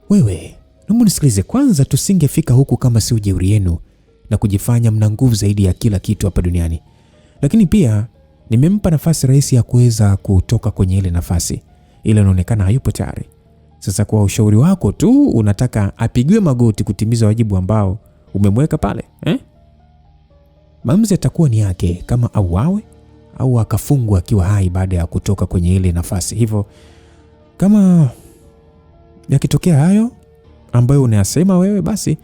Wewe, naomba nisikilize kwanza, tusingefika huku kama si ujeuri yenu na kujifanya mna nguvu zaidi ya kila kitu hapa duniani. Lakini pia nimempa nafasi rais ya kuweza kutoka kwenye ile nafasi, ila inaonekana hayupo tayari. Sasa kwa ushauri wako tu unataka apigiwe magoti kutimiza wajibu ambao umemweka pale, Maamuzi atakuwa ni yake, kama auawe au akafungwa akiwa hai baada ya kutoka kwenye ile nafasi. Hivyo kama yakitokea hayo ambayo unayasema wewe, basi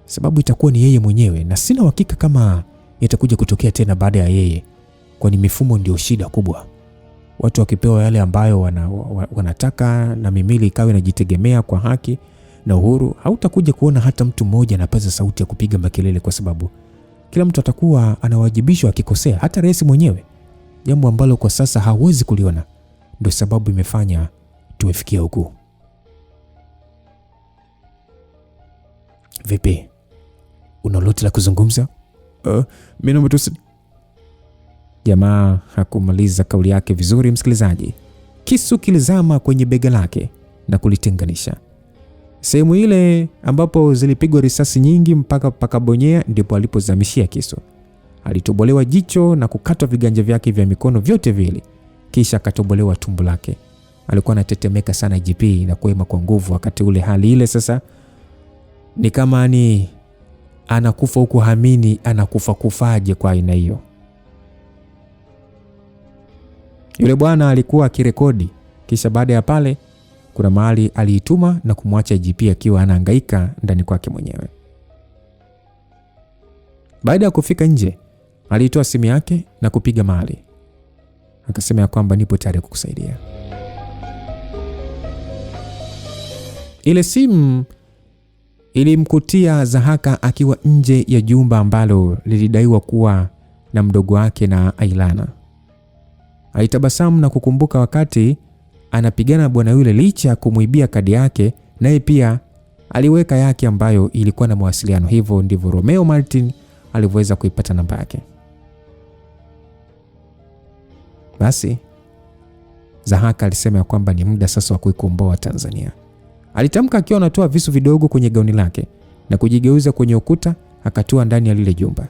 sababu itakuwa ni yeye mwenyewe, na sina uhakika kama yatakuja kutokea tena baada ya yeye, kwani mifumo ndio shida kubwa. Watu wakipewa yale ambayo wanataka na mimili ikawa inajitegemea kwa haki na uhuru, hautakuja kuona hata mtu mmoja anapaza sauti ya kupiga makelele, kwa sababu kila mtu atakuwa anawajibishwa akikosea, hata rais mwenyewe, jambo ambalo kwa sasa hawezi kuliona. Ndio sababu imefanya tumefikia huku. Vipi? Una lolote la kuzungumza? Mimi naomba tu. Jamaa hakumaliza kauli yake vizuri, msikilizaji. Kisu kilizama kwenye bega lake na kulitenganisha. Sehemu ile ambapo zilipigwa risasi nyingi mpaka pakabonyea ndipo alipozamishia kisu. Alitobolewa jicho na kukatwa viganja vyake vya mikono vyote viwili, kisha akatobolewa tumbo lake. Alikuwa anatetemeka sana IGP na kuhema kwa nguvu wakati ule. Hali ile sasa ni kama ni anakufa huku hamini anakufa kufaje kwa aina hiyo. Yule bwana alikuwa akirekodi, kisha baada ya pale kuna mahali aliituma na kumwacha IGP akiwa anahangaika ndani kwake mwenyewe. Baada ya kufika nje, alitoa simu yake na kupiga mahali. Akasema ya kwamba nipo tayari kukusaidia. Ile simu ilimkutia Zahaka akiwa nje ya jumba ambalo lilidaiwa kuwa na mdogo wake na Ailana. Alitabasamu na kukumbuka wakati anapigana bwana yule, licha kumuibia kadi yake, naye pia aliweka yake ambayo ilikuwa na mawasiliano. Hivyo ndivyo Romeo Martin alivyoweza kuipata namba yake. Basi Zahaka alisema ya kwamba ni muda sasa wa kuikomboa Tanzania. Alitamka akiwa anatoa visu vidogo kwenye gauni lake na kujigeuza kwenye ukuta, akatua ndani ya lile jumba.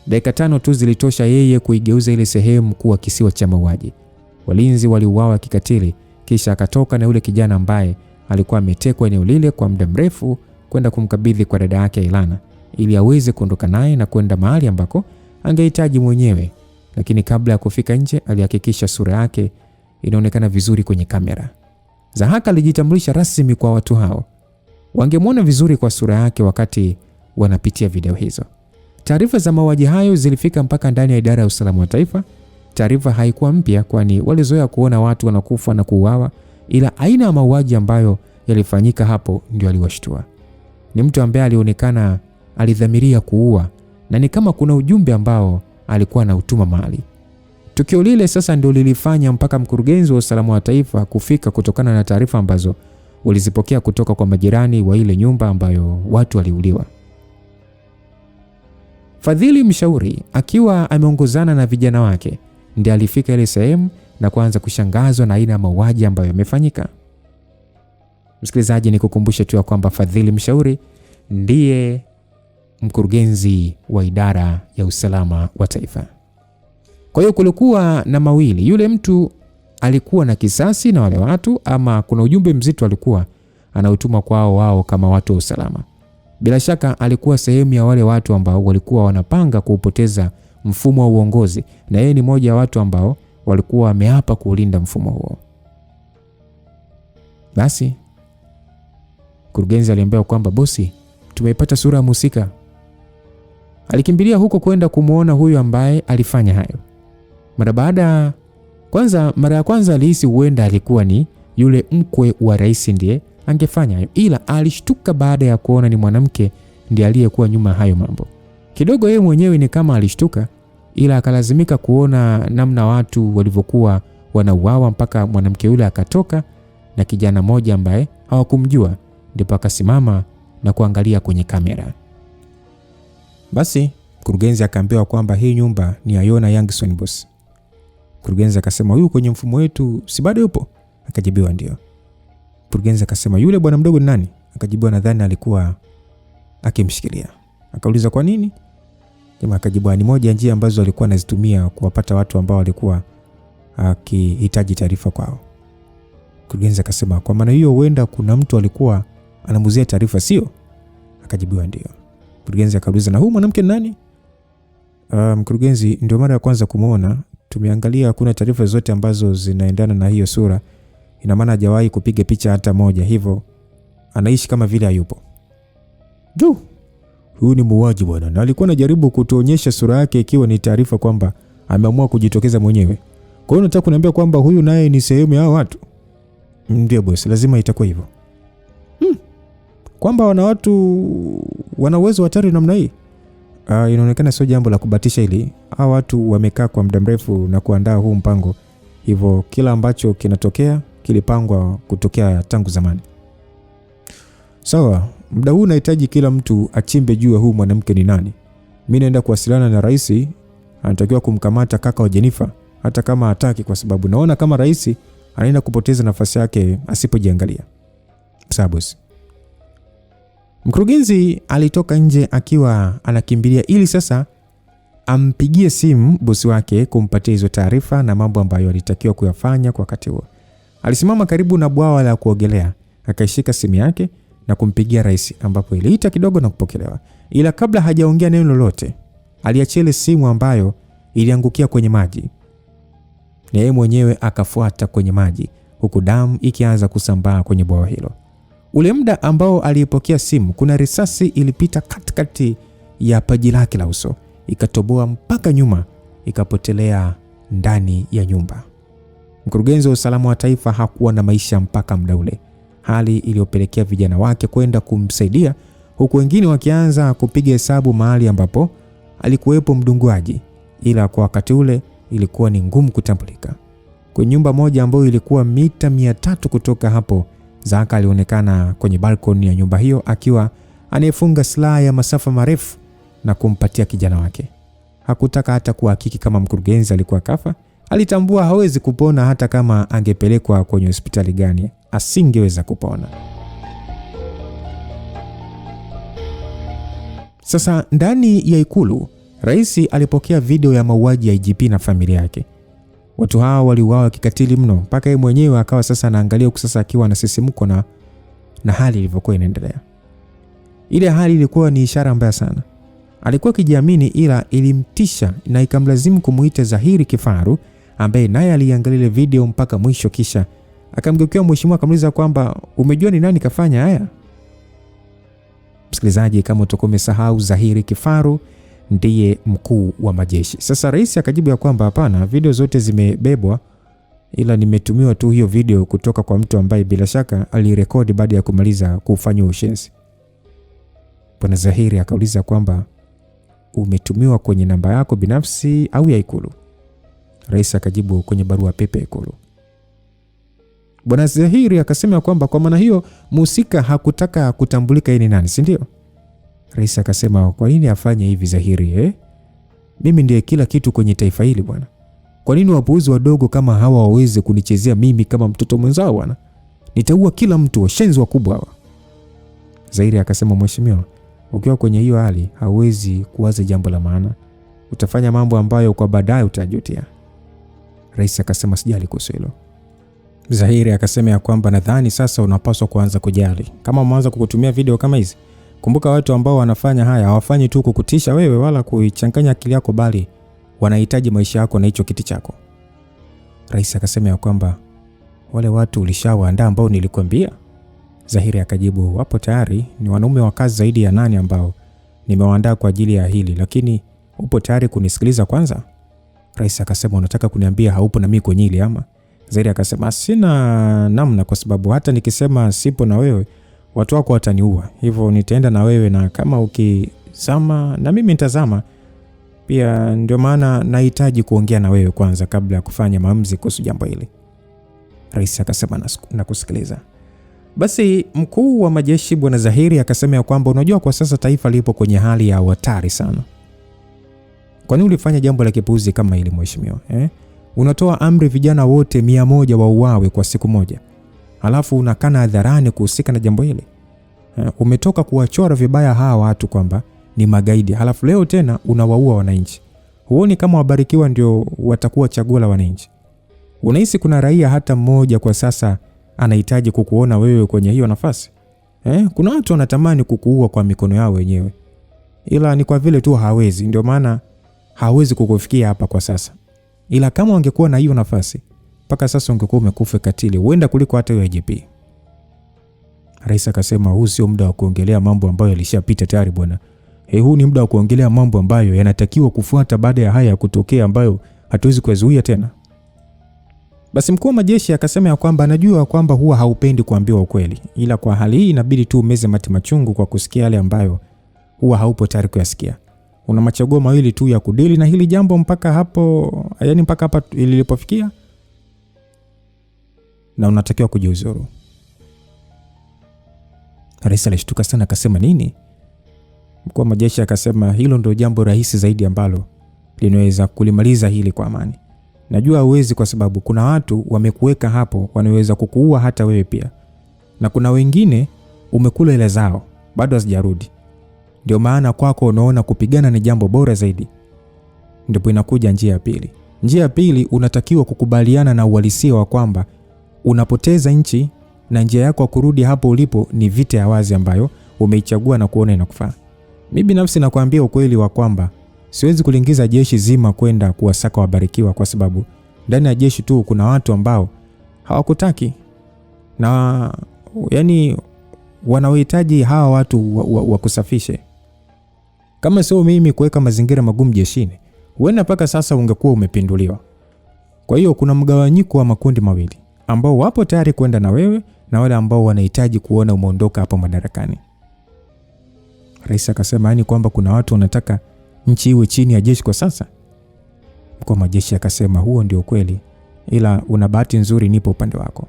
Dakika 5 tu zilitosha yeye kuigeuza ile sehemu kuwa kisiwa cha mauaji. Walinzi waliuawa kikatili, kisha akatoka na yule kijana ambaye alikuwa ametekwa eneo lile kwa muda mrefu kwenda kumkabidhi kwa dada yake Ilana ili aweze kuondoka naye na kwenda mahali ambako angehitaji mwenyewe. Lakini kabla ya kufika nje, alihakikisha sura yake inaonekana vizuri kwenye kamera. Zahaka alijitambulisha rasmi kwa watu hao. Wangemwona vizuri kwa sura yake wakati wanapitia video hizo. Taarifa za mauaji hayo zilifika mpaka ndani ya idara ya usalama wa taifa. Taarifa haikuwa mpya, kwani walizoea kuona watu wanakufa na kuuawa, ila aina ya mauaji ambayo yalifanyika hapo ndio aliwashtua. Ni mtu ambaye alionekana alidhamiria kuua, na ni kama kuna ujumbe ambao alikuwa anautuma mahali. Tukio lile sasa ndio lilifanya mpaka mkurugenzi wa usalama wa taifa kufika, kutokana na taarifa ambazo walizipokea kutoka kwa majirani wa ile nyumba ambayo watu waliuliwa. Fadhili Mshauri akiwa ameongozana na vijana wake ndiye alifika ile sehemu na kuanza kushangazwa na aina ya mauaji ambayo yamefanyika. Msikilizaji, nikukumbushe tu kwamba Fadhili Mshauri ndiye mkurugenzi wa idara ya usalama wa taifa. Kwa hiyo kulikuwa na mawili, yule mtu alikuwa na kisasi na wale watu, ama kuna ujumbe mzito alikuwa anautuma kwao wao kama watu wa usalama. Bila shaka alikuwa sehemu ya wale watu ambao walikuwa wanapanga kuupoteza mfumo wa uongozi, na yeye ni mmoja wa watu ambao walikuwa wameapa kuulinda mfumo huo. Basi mkurugenzi aliambiwa kwamba bosi, tumeipata sura ya mhusika. Alikimbilia huko kwenda kumuona huyu ambaye alifanya hayo. Mara ya kwanza alihisi huenda alikuwa ni yule mkwe wa rais ndiye angefanya hayo, ila alishtuka baada ya kuona ni mwanamke ndiye aliyekuwa nyuma hayo mambo. Kidogo yeye mwenyewe ni kama alishtuka, ila akalazimika kuona namna watu walivyokuwa wanauawa mpaka mwanamke yule akatoka na kijana mmoja ambaye hawakumjua, ndipo akasimama na kuangalia kwenye kamera. Basi mkurugenzi akaambiwa kwamba hii nyumba ni ya Yona Youngson boss. Mkurugenzi akasema huyu kwenye mfumo wetu si bado yupo? Akajibiwa ndio. Mkurugenzi akasema yule bwana mdogo ni nani? Akajibiwa nadhani alikuwa akimshikilia. Akauliza kwa nini? Jamaa akajibiwa ni moja ya njia ambazo alikuwa anazitumia kuwapata watu ambao walikuwa akihitaji taarifa kwao. Mkurugenzi akasema kwa maana hiyo huenda kuna mtu alikuwa anamuzia taarifa sio? Akajibiwa ndio. Mkurugenzi akauliza na huyu mwanamke ni nani? Mkurugenzi ndio mara ya kwanza kumuona, tumeangalia kuna taarifa zote ambazo zinaendana na hiyo sura. Ina maana hajawahi kupiga picha hata moja, hivyo anaishi kama vile hayupo. Huyu ni muuaji bwana, na alikuwa anajaribu kutuonyesha sura yake ikiwa ni taarifa kwamba ameamua kujitokeza mwenyewe. Kwa hiyo nataka kuniambia kwamba huyu naye ni sehemu ya hao watu? Ndio boss, lazima itakuwa hivyo. Kwamba wana watu wana uwezo hatari namna hii. Inaonekana sio jambo la kubatisha hili. Hao watu wamekaa kwa muda mrefu na kuandaa huu mpango. Hivyo kila ambacho kinatokea kilipangwa kutokea tangu zamani. Sawa, muda huu nahitaji kila mtu achimbe juu ya huu mwanamke ni nani. Mimi naenda kuwasiliana na rais, anatakiwa kumkamata kaka wa Jennifer hata kama hataki, kwa sababu naona kama rais anaenda kupoteza nafasi yake asipojiangalia. Sawa boss. Mkurugenzi alitoka nje akiwa anakimbilia ili sasa ampigie simu bosi wake kumpatia hizo taarifa na mambo ambayo alitakiwa kuyafanya kwa wakati huo. Alisimama karibu na bwawa la kuogelea, akaishika simu yake na kumpigia rais, ambapo iliita kidogo na kupokelewa. Ila kabla hajaongea neno lolote, aliachia ile simu ambayo iliangukia kwenye maji. Na yeye mwenyewe akafuata kwenye maji, huku damu ikianza kusambaa kwenye bwawa hilo. Ule muda ambao alipokea simu, kuna risasi ilipita katikati ya paji lake la uso, ikatoboa mpaka nyuma, ikapotelea ndani ya nyumba. Mkurugenzi wa usalama wa taifa hakuwa na maisha mpaka muda ule, hali iliyopelekea vijana wake kwenda kumsaidia, huku wengine wakianza kupiga hesabu mahali ambapo alikuwepo mdunguaji, ila kwa wakati ule ilikuwa ni ngumu kutambulika. Kwenye nyumba moja ambayo ilikuwa mita 300 kutoka hapo, Zaka alionekana kwenye balkoni ya nyumba hiyo akiwa anayefunga silaha ya masafa marefu na kumpatia kijana wake. Hakutaka hata kuhakiki kama mkurugenzi alikuwa kafa. Alitambua hawezi kupona hata kama angepelekwa kwenye hospitali gani, asingeweza kupona. Sasa ndani ya ikulu, rais alipokea video ya mauaji ya IGP na familia yake. Watu hawa waliuawa kikatili mno, mpaka yeye mwenyewe akawa sasa anaangalia huko sasa akiwa anasisimko na hali ilivyokuwa inaendelea. Ile hali ilikuwa ni ishara mbaya sana. Alikuwa kijiamini, ila ilimtisha na ikamlazimu kumuita Zahiri Kifaru, ambaye naye aliangalia ile video mpaka mwisho, kisha akamgeukia mheshimiwa akamuuliza kwamba umejua ni nani kafanya haya? Msikilizaji, kama utakuwa umesahau, Zahiri Kifaru ndiye mkuu wa majeshi. Sasa rais akajibu ya kwamba hapana, video zote zimebebwa, ila nimetumiwa tu hiyo video kutoka kwa mtu ambaye bila shaka alirekodi baada ya kumaliza kufanya ushenzi. Bwana Zahiri akauliza kwamba umetumiwa kwenye namba yako binafsi au ya ikulu? Rais akajibu kwenye barua pepe ikulu. Bwana Zahiri akasema kwamba kwa maana hiyo mhusika hakutaka kutambulika yeye ni nani, si ndio? Rais akasema kwa nini afanye hivi Zahiri Mimi ndiye kila kitu kwenye taifa hili bwana. Kwa nini wapuuzi wadogo kama hawa waweze kunichezea mimi kama mtoto mwenzao bwana? Nitaua kila mtu, washenzi wakubwa hawa. Zahiri akasema mheshimiwa, ukiwa kwenye hiyo hali hauwezi kuwaza jambo la maana. Utafanya mambo ambayo kwa baadaye utajutia. Rais akasema sijali kuhusu hilo. Zahiri akasema ya kwamba nadhani sasa unapaswa kuanza kujali. Kama umeanza kukutumia video kama hizi, kumbuka watu ambao wanafanya haya hawafanyi tu kukutisha wewe wala kuichanganya akili yako, bali wanahitaji maisha yako na hicho kiti chako. Rais akasema ya kwamba wale watu ulishawaandaa ambao nilikwambia? Zahiri akajibu wapo tayari, ni wanaume wa kazi zaidi ya 8 ambao nimewaandaa kwa ajili ya hili, lakini upo tayari kunisikiliza kwanza? Rais akasema unataka kuniambia haupo na mimi kwenye hili ama? Zahiri akasema sina namna, kwa sababu hata nikisema sipo na wewe watu wako wataniua, hivyo nitaenda na wewe, na kama ukizama na mimi nitazama, Pia ndio maana nahitaji kuongea na wewe kwanza kabla ya kufanya maamuzi kuhusu jambo hili. Rais akasema nakusikiliza. Basi mkuu wa majeshi Bwana Zahiri akasema ya kwamba unajua kwa sasa taifa lipo kwenye hali ya hatari sana. Kwa nini ulifanya jambo la kipuuzi kama hili mheshimiwa? Unatoa amri vijana wote 100 wauawe kwa siku moja. Halafu unakana hadharani kuhusika na jambo hili. Umetoka kuwachora vibaya hawa watu kwamba ni magaidi. Halafu leo tena unawaua wananchi. Huoni kama Wabarikiwa ndio watakuwa chaguo la wananchi? Unahisi kuna raia hata mmoja kwa sasa anahitaji kukuona wewe kwenye hiyo nafasi? Kuna watu wanatamani kukuua kwa mikono yao wenyewe. Ila ni kwa vile tu hawezi, ndio maana hawezi kukufikia hapa kwa sasa. Ila kama ungekuwa na hiyo nafasi, mpaka sasa ungekuwa umekufa katili, huenda kuliko hata wewe IGP. Rais akasema huu sio muda wa kuongelea mambo ambayo yalishapita tayari bwana. Huu ni muda wa kuongelea mambo ambayo yanatakiwa kufuata baada ya haya kutokea ambayo hatuwezi kuyazuia tena. Basi mkuu wa majeshi akasema ya kwamba anajua kwamba huwa haupendi kuambiwa ukweli, ila kwa hali hii inabidi tu umeze mate machungu kwa kusikia yale ambayo huwa haupo tayari kuyasikia. Una machaguo mawili tu ya kudili na hili jambo mpaka hapa lilipofikia, na unatakiwa kujiuzuru. Rais alishtuka sana akasema nini? Mkuu wa majeshi akasema hilo ndio jambo rahisi zaidi ambalo linaweza kulimaliza hili kwa amani. Najua huwezi kwa sababu kuna watu wamekuweka hapo wanaweza kukuua hata wewe pia. Na kuna wengine umekula ile zao bado hazijarudi. Ndio maana kwako unaona kupigana ni jambo bora zaidi. Ndipo inakuja njia ya pili. Njia ya pili unatakiwa kukubaliana na uhalisia wa kwamba unapoteza nchi na njia yako ya kurudi hapo ulipo ni vita ya wazi ambayo umeichagua na kuona inakufaa. Mimi binafsi nakwambia ukweli wa kwamba siwezi kulingiza jeshi zima kwenda kuwasaka Wabarikiwa kwa sababu ndani ya jeshi tu kuna watu ambao hawakutaki na wanahitaji hawa watu wakusafishe. Kama sio mimi kuweka mazingira magumu jeshini, huenda mpaka sasa ungekuwa umepinduliwa. Kwa hiyo kuna mgawanyiko wa makundi mawili ambao wapo tayari kwenda na wewe na wale ambao wanahitaji kuona umeondoka hapo madarakani. Rais akasema kwamba kuna watu wanataka nchi iwe chini ya jeshi kwa sasa. Mkuu wa majeshi akasema huo ndio kweli, ila una bahati nzuri nipo upande wako.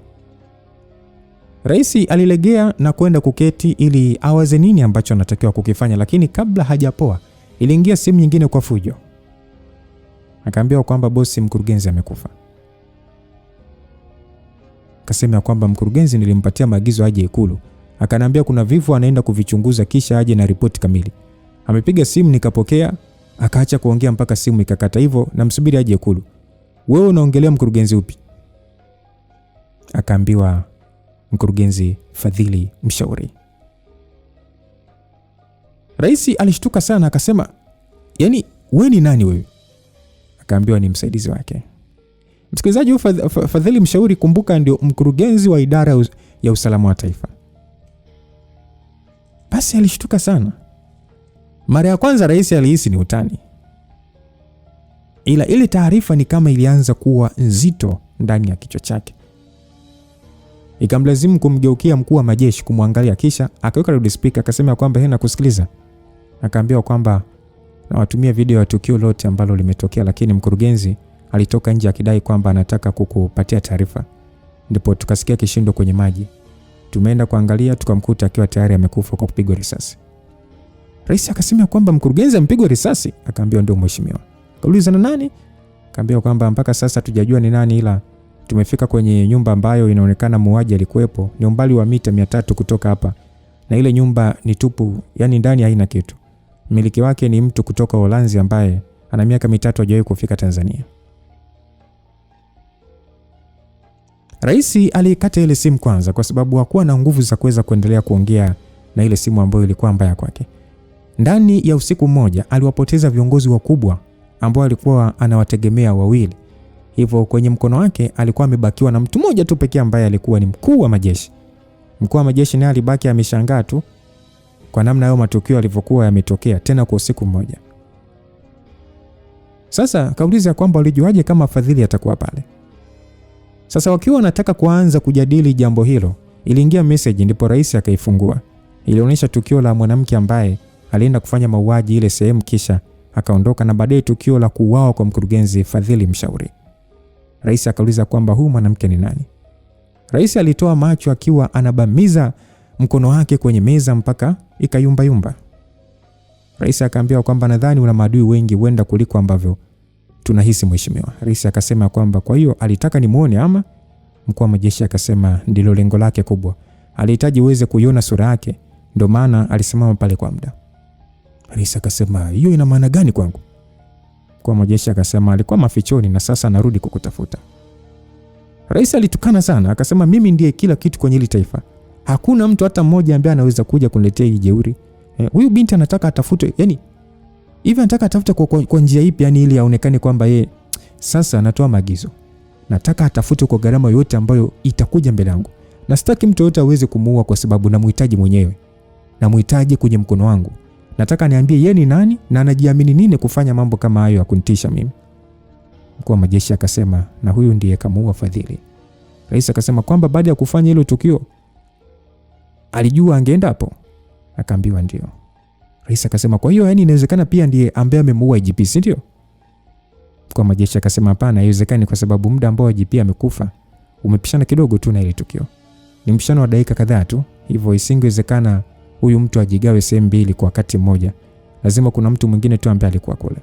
Rais alilegea na kwenda kuketi ili awaze nini ambacho anatakiwa kukifanya, lakini kabla hajapoa iliingia simu nyingine kwa fujo. Akaambiwa kwamba bosi mkurugenzi amekufa. Akasema kwamba mkurugenzi nilimpatia maagizo aje Ikulu. Akaniambia kuna vifo anaenda kuvichunguza kisha aje na ripoti kamili. Amepiga simu nikapokea, akaacha kuongea mpaka simu ikakata, hivyo namsubiri aje Ikulu. Wewe unaongelea mkurugenzi upi? Akaambiwa mkurugenzi Fadhili Mshauri. Rais alishtuka sana akasema, wewe ni nani wewe? Akaambiwa ni msaidizi wake. Msikilizaji, Fadhili Mshauri kumbuka ndio mkurugenzi wa idara ya usalama wa taifa. Basi alishtuka sana. Mara ya kwanza rais alihisi ni utani. Ila ile taarifa ni kama ilianza kuwa nzito ndani ya kichwa chake. Ikamlazimu kumgeukia mkuu wa majeshi kumwangalia, kisha akaweka loudspeaker akasema kwamba nakusikiliza. Akaambiwa kwamba nawatumia video ya tukio lote ambalo limetokea, lakini mkurugenzi alitoka nje akidai kwamba anataka kukupatia taarifa. Ndipo tukasikia kishindo kwenye maji. Tumeenda kuangalia tukamkuta akiwa tayari amekufa kwa kupigwa risasi. Rais akasema kwamba mkurugenzi amepigwa risasi. Akaambiwa ndio mheshimiwa. Kauliza na nani? Akaambiwa kwamba mpaka sasa tujajua ni nani, ila tumefika kwenye nyumba ambayo inaonekana muuaji alikuwepo. Ni umbali wa mita 300 kutoka hapa. Na ile nyumba ni tupu, ndani haina kitu. Mmiliki wake ni mtu kutoka Uholanzi ambaye ana miaka 3 hajawahi kufika Tanzania. Rais alikata ile simu kwanza kwa sababu hakuwa na nguvu za kuweza kuendelea kuongea na ile simu ambayo ilikuwa mbaya kwake. Ndani ya usiku mmoja aliwapoteza viongozi wakubwa ambao alikuwa anawategemea wawili. Hivyo kwenye mkono wake alikuwa amebakiwa na mtu mmoja tu pekee ambaye alikuwa ni mkuu wa majeshi. Mkuu wa majeshi naye alibaki ameshangaa tu kwa namna hayo matukio yalivyokuwa yametokea tena kwa usiku mmoja. Sasa kauliza kwamba walijuaje kama Fadhili atakuwa pale. Sasa wakiwa wanataka kuanza kujadili jambo hilo, iliingia message, ndipo rais akaifungua. Ilionyesha tukio la mwanamke ambaye alienda kufanya mauaji ile sehemu kisha akaondoka, na baadaye tukio la kuuawa kwa mkurugenzi Fadhili Mshauri. Rais akauliza kwamba huyu mwanamke ni nani? Rais alitoa macho akiwa anabamiza mkono wake kwenye meza mpaka ikayumbayumba. Rais akaambiwa kwamba nadhani una maadui wengi huenda kuliko ambavyo tunahisi mheshimiwa. Rais akasema kwamba kwa hiyo alitaka nimuone ama? Mkuu wa majeshi akasema ndilo lengo lake kubwa. Alihitaji uweze kuiona sura yake, ndio maana alisimama pale kwa muda. Rais akasema hiyo ina maana gani kwangu? Mkuu wa majeshi akasema alikuwa mafichoni na sasa anarudi kukutafuta. Rais alitukana sana, akasema mimi ndiye kila kitu kwenye hili taifa. Hakuna mtu hata mmoja ambaye anaweza kuja kuniletea hii jeuri. Huyu binti anataka atafute, yani hivi anataka atafute kwa njia ipi, yani ili aonekane kwamba yeye sasa anatoa maagizo. Nataka atafute kwa gharama yote ambayo itakuja mbele yangu. Na sitaki mtu yote aweze kumuua kwa sababu namhitaji mwenyewe. Namhitaji kwenye mkono wangu. Nataka niambie yeye ni nani na anajiamini nini kufanya mambo kama hayo ya kunitisha mimi. Mkuu wa majeshi akasema na huyu ndiye kamuua Fadhili. Rais akasema kwamba baada ya kufanya hilo tukio alijua angeenda hapo. Akaambiwa ndio. Rais akasema kwa hiyo yani inawezekana pia ndiye ambaye amemuua IGP, si ndio? Mkuu wa majeshi akasema hapana, haiwezekani kwa sababu muda ambao IGP amekufa umepishana kidogo tu na ile tukio. Ni mpishano wa dakika kadhaa tu, hivyo isingewezekana huyu mtu ajigawe sehemu mbili kwa wakati mmoja. Lazima kuna mtu mwingine tu ambaye alikuwa kule.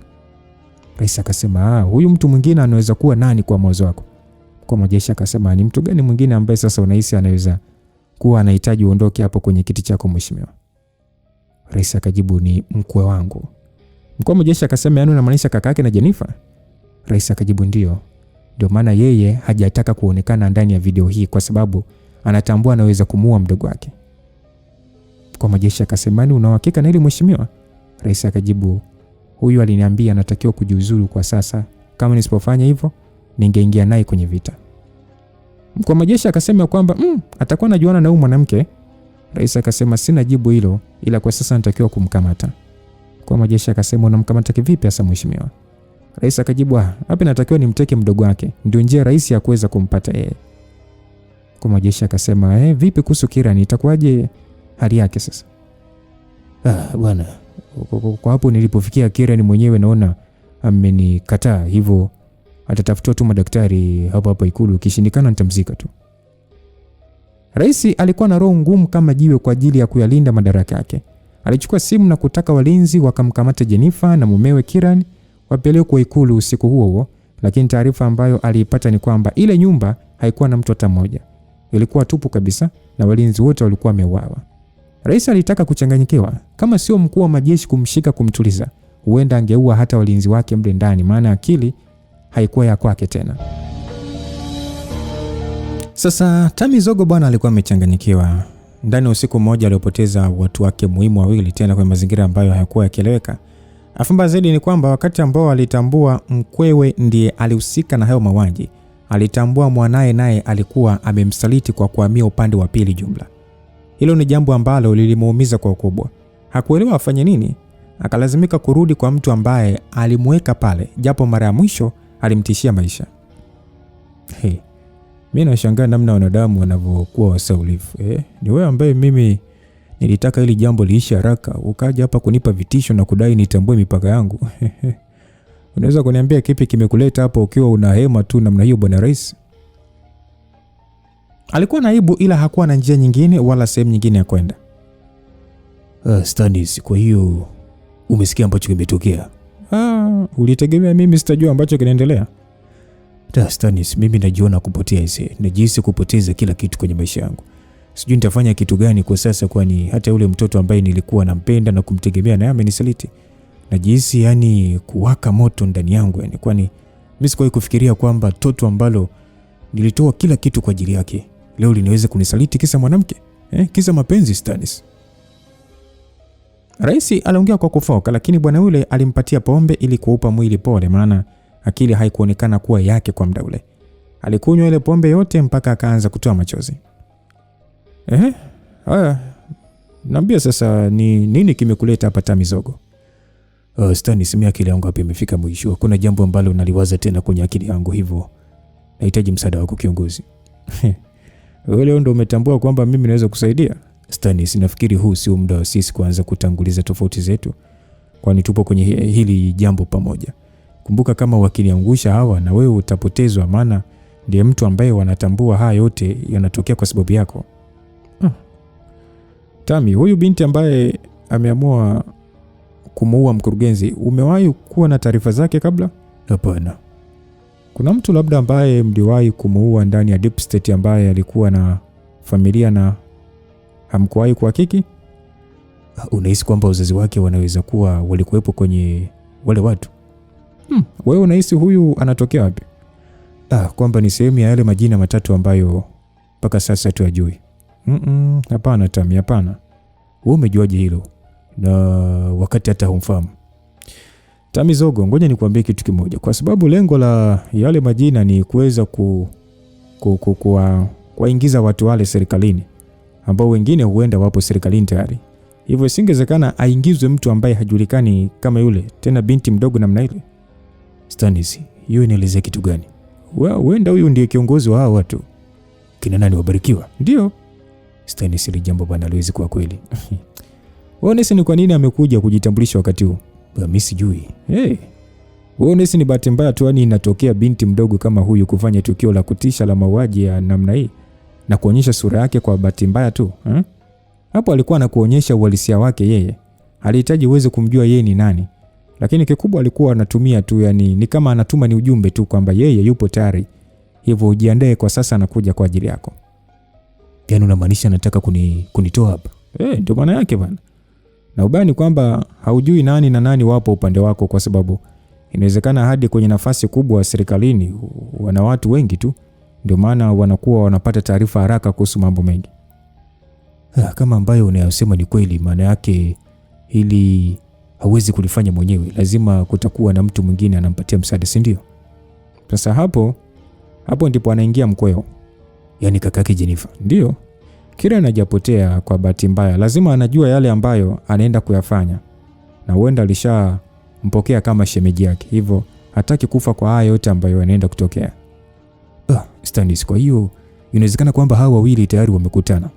Rais akasema huyu mtu mwingine anaweza kuwa nani kwa mwanzo wako? Mkuu wa majeshi akasema ni mtu gani mwingine ambaye sasa unahisi anaweza kuwa anahitaji uondoke hapo kwenye kiti chako mheshimiwa? Rais akajibu ni mkwe wangu. Mkuu wa majeshi akasema yani unamaanisha kaka yake na Jennifer? Rais akajibu ndio maana yeye hajataka kuonekana ndani ya video hii kwa sababu anatambua anaweza kumuua mdogo wake. Mkuu wa majeshi akasema ni una uhakika na hili mheshimiwa? Rais akajibu huyu aliniambia anatakiwa kujiuzuru kwa sasa, kama nisipofanya hivyo ningeingia naye kwenye vita. Mkuu wa majeshi akasema kwamba atakuwa anajuana na huyu mwanamke. Rais akasema sina jibu hilo, ila kwa sasa natakiwa kumkamata. Mkuu wa majeshi akasema unamkamata kivipi hasa mheshimiwa? Rais akajibu hapa natakiwa nimteke mdogo wake, ndio njia rahisi ya kuweza kumpata yeye. Mkuu wa majeshi akasema vipi kuhusu Kiran, itakuwaje hali yake sasa? Bwana, kwa hapo nilipofikia Kiran mwenyewe naona amenikataa, hivyo atatafutua tu madaktari hapa Ikulu, kishindikana nitamzika tu. Rais alikuwa na roho ngumu kama jiwe kwa ajili ya kuyalinda madaraka yake. Alichukua simu na kutaka walinzi wakamkamata Jennifer na mumewe Kiran wapelekwe Ikulu usiku huo, lakini taarifa ambayo aliipata ni kwamba ile nyumba haikuwa na mtu hata mmoja. Ilikuwa tupu kabisa na walinzi wote walikuwa wameuawa. Rais alitaka kuchanganyikiwa, kama sio mkuu wa majeshi kumshika kumtuliza, huenda angeua hata walinzi wake mle ndani, maana akili haikuwa ya kwake tena. Sasa Tami Zogo bwana alikuwa amechanganyikiwa. Ndani usiku mmoja aliopoteza watu wake muhimu wawili, tena kwa mazingira ambayo hayakuwa yakieleweka. Afumba zaidi ni kwamba wakati ambao alitambua mkwewe ndiye alihusika na hayo mauaji, alitambua mwanae naye alikuwa amemsaliti kwa kuhamia upande wa pili jumla. Hilo ni jambo ambalo lilimuumiza kwa ukubwa. Hakuelewa afanye nini, akalazimika kurudi kwa mtu ambaye alimweka pale, japo mara ya mwisho alimtishia maisha. Mimi nashangaa namna wanadamu wanavyokuwa wasaulifu. Ni wewe ambaye mimi nilitaka hili jambo liishe haraka, ukaja hapa kunipa vitisho na kudai nitambue mipaka yangu. Unaweza kuniambia kipi kimekuleta hapo ukiwa una hema tu namna hiyo bwana rais? Alikuwa naibu ila hakuwa na njia nyingine wala sehemu nyingine ya kwenda. Stanis, kwa hiyo umesikia ambacho kimetokea? Ulitegemea mimi sitajua ambacho kinaendelea? Stanis, mimi najiona kupotea hizi. Najihisi kupoteza kila kitu kwenye maisha yangu. Sijui nitafanya kitu gani kwa sasa, kwani hata yule mtoto ambaye nilikuwa nampenda na kumtegemea naye amenisaliti. Najihisi yani kuwaka moto ndani yangu yani, kwani mimi sikuwahi kufikiria kwamba toto ambalo nilitoa kila kitu kwa ajili yake leo linaweza kunisaliti kisa mwanamke. Kisa mapenzi Stanis. Rais aliongea kwa kufoka, lakini bwana yule alimpatia pombe ili kuupa mwili pole, maana akili haikuonekana kuwa yake kwa muda ule. Alikunywa ile pombe yote mpaka akaanza kutoa machozi. Haya, niambia sasa ni nini kimekuleta hapa Tami Zogo? Stanis, mimi akili yangu hapa imefika mwisho. Kuna jambo ambalo naliwaza tena kwenye akili yangu, hivyo nahitaji msaada wako kiongozi. Wewe leo ndio umetambua kwamba mimi naweza kusaidia? Stanis, nafikiri huu sio muda wa sisi kuanza kutanguliza tofauti zetu. kwani tupo kwenye hili jambo pamoja. Kumbuka kama wakiniangusha hawa na wewe utapotezwa, maana ndiye mtu ambaye wanatambua haya yote yanatokea kwa sababu yako. Tami, huyu binti ambaye ameamua kumuua mkurugenzi, umewahi kuwa na taarifa zake kabla? Hapana. Kuna mtu labda ambaye mliwahi kumuua ndani ya Deep State ambaye alikuwa na familia na hamkuwahi kuhakiki? Unahisi kwamba wazazi wake wanaweza kuwa walikuwepo kwenye wale watu? Wewe unahisi huyu anatokea wapi? Kwamba ni sehemu ya yale majina matatu ambayo mpaka sasa tuyajui. Hapana Tami, hapana. Wewe umejuaje hilo? Na wakati hata humfahamu. Tami Zogo, ngoja nikwambie kitu kimoja. Kwa sababu lengo la yale majina ni kuweza kuwaingiza watu wale serikalini, ambao wengine huenda wapo serikalini tayari. Hivyo singewezekana aingizwe mtu ambaye hajulikani kama yule, tena binti mdogo namna ile. Stanis, hiyo inaelezea kitu gani? Huenda huyu ndiye kiongozi wa hao watu. Kina nani wabarikiwa? Ndio. Stanis, ile jambo bwana haliwezi kuwa kweli. Unahisi ni kwa nini amekuja kujitambulisha wakati huu? Mimi sijui. Unahisi ni bahati mbaya tu inatokea binti mdogo kama huyu kufanya tukio la kutisha la mauaji ya namna hii na kuonyesha sura yake kwa bahati mbaya tu? Hapo alikuwa anakuonyesha uhalisia wake yeye. Alihitaji uweze kumjua yeye ni nani. Lakini kikubwa alikuwa anatumia tu, yani ni kama anatuma ni ujumbe tu kwamba yeye yupo tayari. Hivyo ujiandae kwa sasa, anakuja kwa ajili yako. Yaani unamaanisha anataka kunitoa hapa? Ndio maana yake bwana. Na ubaya ni kwamba haujui nani na nani wapo upande wako, kwa sababu inawezekana hadi kwenye nafasi kubwa serikalini wana watu wengi tu. Ndio maana wanakuwa wanapata taarifa haraka kuhusu mambo mengi. Kama ambayo unayosema ni kweli, maana yake hili hawezi kulifanya mwenyewe, lazima kutakuwa na mtu mwingine anampatia msaada, si ndio? Sasa hapo ndipo anaingia mkweo. Yaani kakake Jennifer. Ndio. Kila anajapotea kwa bahati mbaya, lazima anajua yale ambayo anaenda kuyafanya. Na huenda alishampokea kama shemeji yake. Hivyo hataki kufa kwa haya yote ambayo yanaenda kutokea. Stanis, kwa hiyo inawezekana kwamba hawa wawili tayari wamekutana.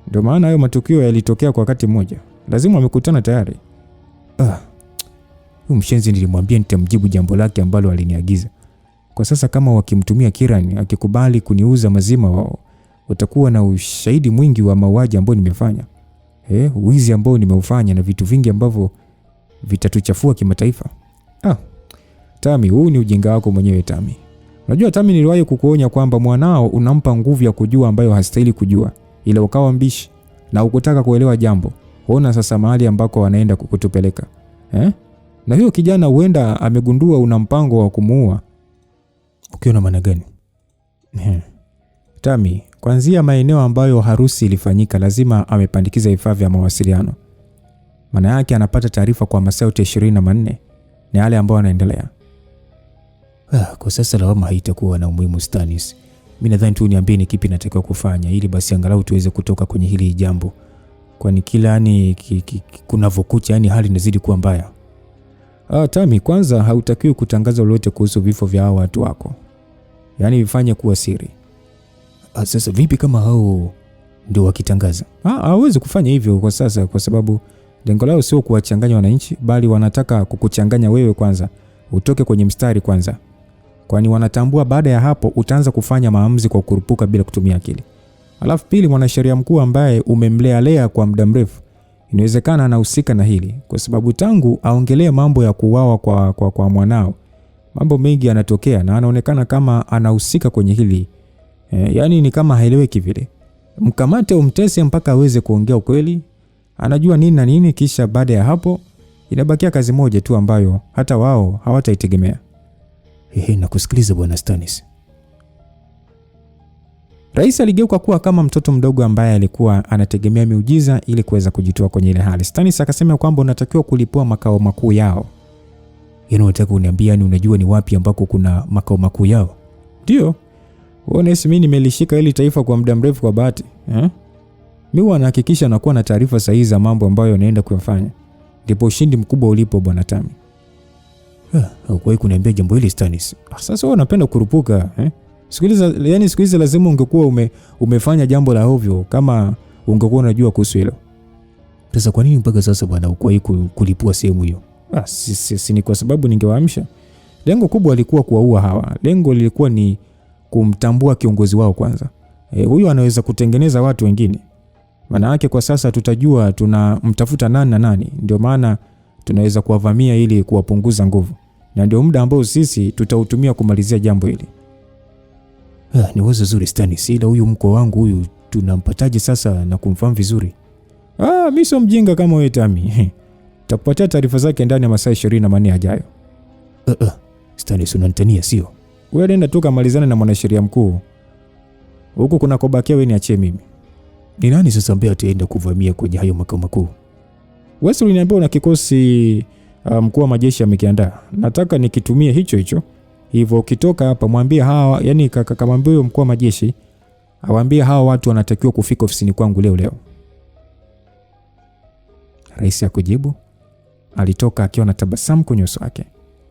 Ndio maana hayo matukio yalitokea kwa wakati mmoja. Lazima wamekutana tayari. Huyu mshenzi nilimwambia nitamjibu jambo lake ambalo aliniagiza. Kwa sasa kama wakimtumia Kiran akikubali kuniuza mazima wao, utakuwa na ushahidi mwingi wa mauaji ambao nimefanya. Wizi ambao nimeufanya na vitu vingi ambavyo vitatuchafua kimataifa. Tami, huu ni ujinga wako mwenyewe Tami. Unajua Tami, niliwahi kukuonya kwamba mwanao unampa nguvu ya kujua ambayo hastahili kujua, ila ukawa mbishi na ukutaka kuelewa jambo. Ona sasa mahali ambako wanaenda kukutupeleka. Na hiyo kijana huenda amegundua una mpango wa kumuua. Ukiona maana gani? Tami, kuanzia maeneo ambayo harusi ilifanyika lazima amepandikiza vifaa vya mawasiliano. Maana yake anapata taarifa kwa masaa 24 na yale ambayo yanaendelea. Kwa sasa lawama haitakuwa na umuhimu Stanis. Mimi nadhani tu niambie ni kipi natakiwa kufanya ili basi angalau tuweze kutoka kwenye hili jambo. Kwani kila kunavokucha hali inazidi kuwa mbaya. Tami, kwanza hautakiwi kutangaza lolote kuhusu vifo vya hao watu wako. Yaani vifanye kuwa siri. Sasa vipi kama hao ndio wakitangaza? Hawezi kufanya hivyo kwa sasa, kwa sababu lengo lao sio kuwachanganya wananchi, bali wanataka kukuchanganya wewe kwanza. Utoke kwenye mstari kwanza. Kwani wanatambua baada ya hapo utaanza kufanya maamuzi kwa kurupuka bila kutumia akili. Alafu pili, mwanasheria mkuu ambaye umemlea kwa muda mrefu inawezekana anahusika na hili, kwa sababu tangu aongelee mambo ya kuuawa kwa mwanao, mambo mengi yanatokea na anaonekana kama anahusika kwenye hili. Yaani ni kama haeleweki vile. Mkamate umtese mpaka aweze kuongea ukweli. Anajua nini na nini, kisha baada ya hapo inabakia kazi moja tu ambayo hata wao hawataitegemea. Nakusikiliza bwana Stanis. Rais aligeuka kuwa kama mtoto mdogo ambaye alikuwa anategemea miujiza ili kuweza kujitoa kwenye ile hali. Stanis akasema kwamba unatakiwa kulipua makao makuu yao. Yaani unataka uniambia unajua ni wapi ambako kuna makao makuu yao? Ndio. Unahisi mimi nimelishika hili taifa kwa muda mrefu kwa bahati? Mimi wanahakikisha nakuwa na taarifa sahihi za mambo ambayo naenda kuyafanya. Ndipo ushindi mkubwa ulipo bwana Tami. Haukuwahi kuniambia jambo hili Stanis. Sasa wewe unapenda kurupuka, Sikiliza, yani siku hizi lazima ungekuwa umefanya jambo la ovyo kama ungekuwa unajua kuhusu hilo. Sasa kwa nini mpaka sasa bwana ukuwahi kulipua sehemu hiyo? Si ni kwa sababu ningewaamsha. Lengo kubwa lilikuwa kuwaua hawa. Lengo lilikuwa ni kumtambua kiongozi wao kwanza. Huyu anaweza kutengeneza watu wengine. Maana yake kwa sasa tutajua tunamtafuta nani na nani. Ndio maana tunaweza kuwavamia ili kuwapunguza nguvu. Na ndio muda ambao sisi tutautumia kumalizia jambo hili. Ni wazo zuri Stannis, ila huyu mko wangu huyu tunampataje sasa na kumfahamu vizuri? Mimi sio mjinga kama wewe Tami. Tutakupatia taarifa zake ndani ya masaa 24 yajayo. Stannis unanitania sio? Wewe nenda tu kamalizane na mwanasheria mkuu. Huko kuna kobakia wewe niachie mimi. Ni nani sasa ambaye ataenda kuvamia kwenye hayo makao makuu? Wewe uliniambia una kikosi mkuu wa majeshi amekiandaa. Nataka nikitumie hicho. Hivyo ukitoka hapa mwambie hawa, yani kamwambie huyo mkuu wa majeshi awaambie hawa watu wanatakiwa kufika ofisini kwangu leo. Rais akujibu. Alitoka akiwa na tabasamu kwenye uso wake.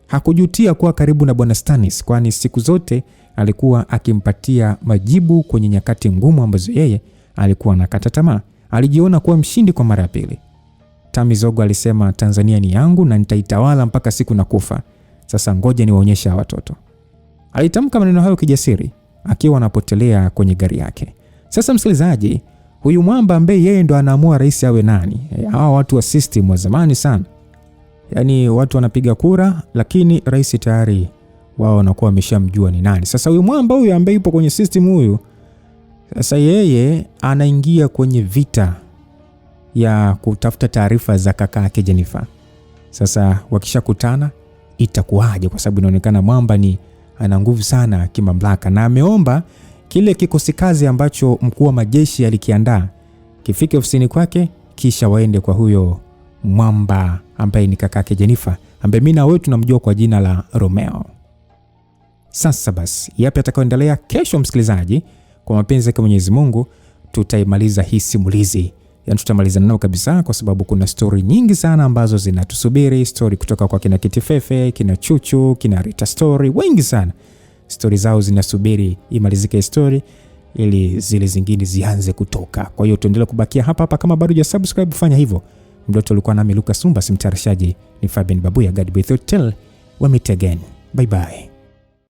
Hakujutia kuwa karibu na Bwana Stannis, kwani siku zote alikuwa akimpatia majibu kwenye nyakati ngumu ambazo yeye alikuwa anakata tamaa. Alijiona kuwa mshindi kwa mara ya pili. Tami Zogo alisema, Tanzania ni yangu na nitaitawala mpaka siku na kufa. Sasa ngoja niwaonyeshe watoto. Alitamka maneno hayo kijasiri akiwa anapotelea kwenye gari yake. Sasa msikilizaji, huyu mwamba ambaye yeye ndo anaamua rais awe nani. Hawa watu wa system wa zamani sana. Yaani watu wanapiga kura lakini rais tayari wao wanakuwa wameshamjua ni nani. Sasa huyu mwamba huyu ambaye yupo kwenye system huyu, sasa yeye anaingia kwenye vita ya kutafuta taarifa za kaka yake Jennifer. Sasa wakishakutana itakuwaje, kwa sababu inaonekana mwamba ni ana nguvu sana kimamlaka na ameomba kile kikosi kazi ambacho mkuu wa majeshi alikiandaa kifike ofisini kwake, kisha waende kwa huyo mwamba ambaye ni kaka yake Jennifer, ambaye mimi na wewe tunamjua kwa jina la Romeo. Sasa basi, yapi atakayoendelea kesho msikilizaji? Kwa mapenzi ya Mwenyezi Mungu tutaimaliza hii simulizi. Yaani tutamaliza nao kabisa, kwa sababu kuna story nyingi sana ambazo zinatusubiri. Story kutoka kwa kina Kitifefe, kina Chuchu, kina Rita Story, wengi sana. Story zao zinasubiri imalizike story ili zile zingine zianze kutoka. Kwa hiyo tuendelee kubakia hapa kama bado hujasubscribe fanya hivyo. Mdoto ulikuwa nami Lucas Sumba, simtayarishaji ni Fabian Babuya. God be with you till we meet again. Bye bye.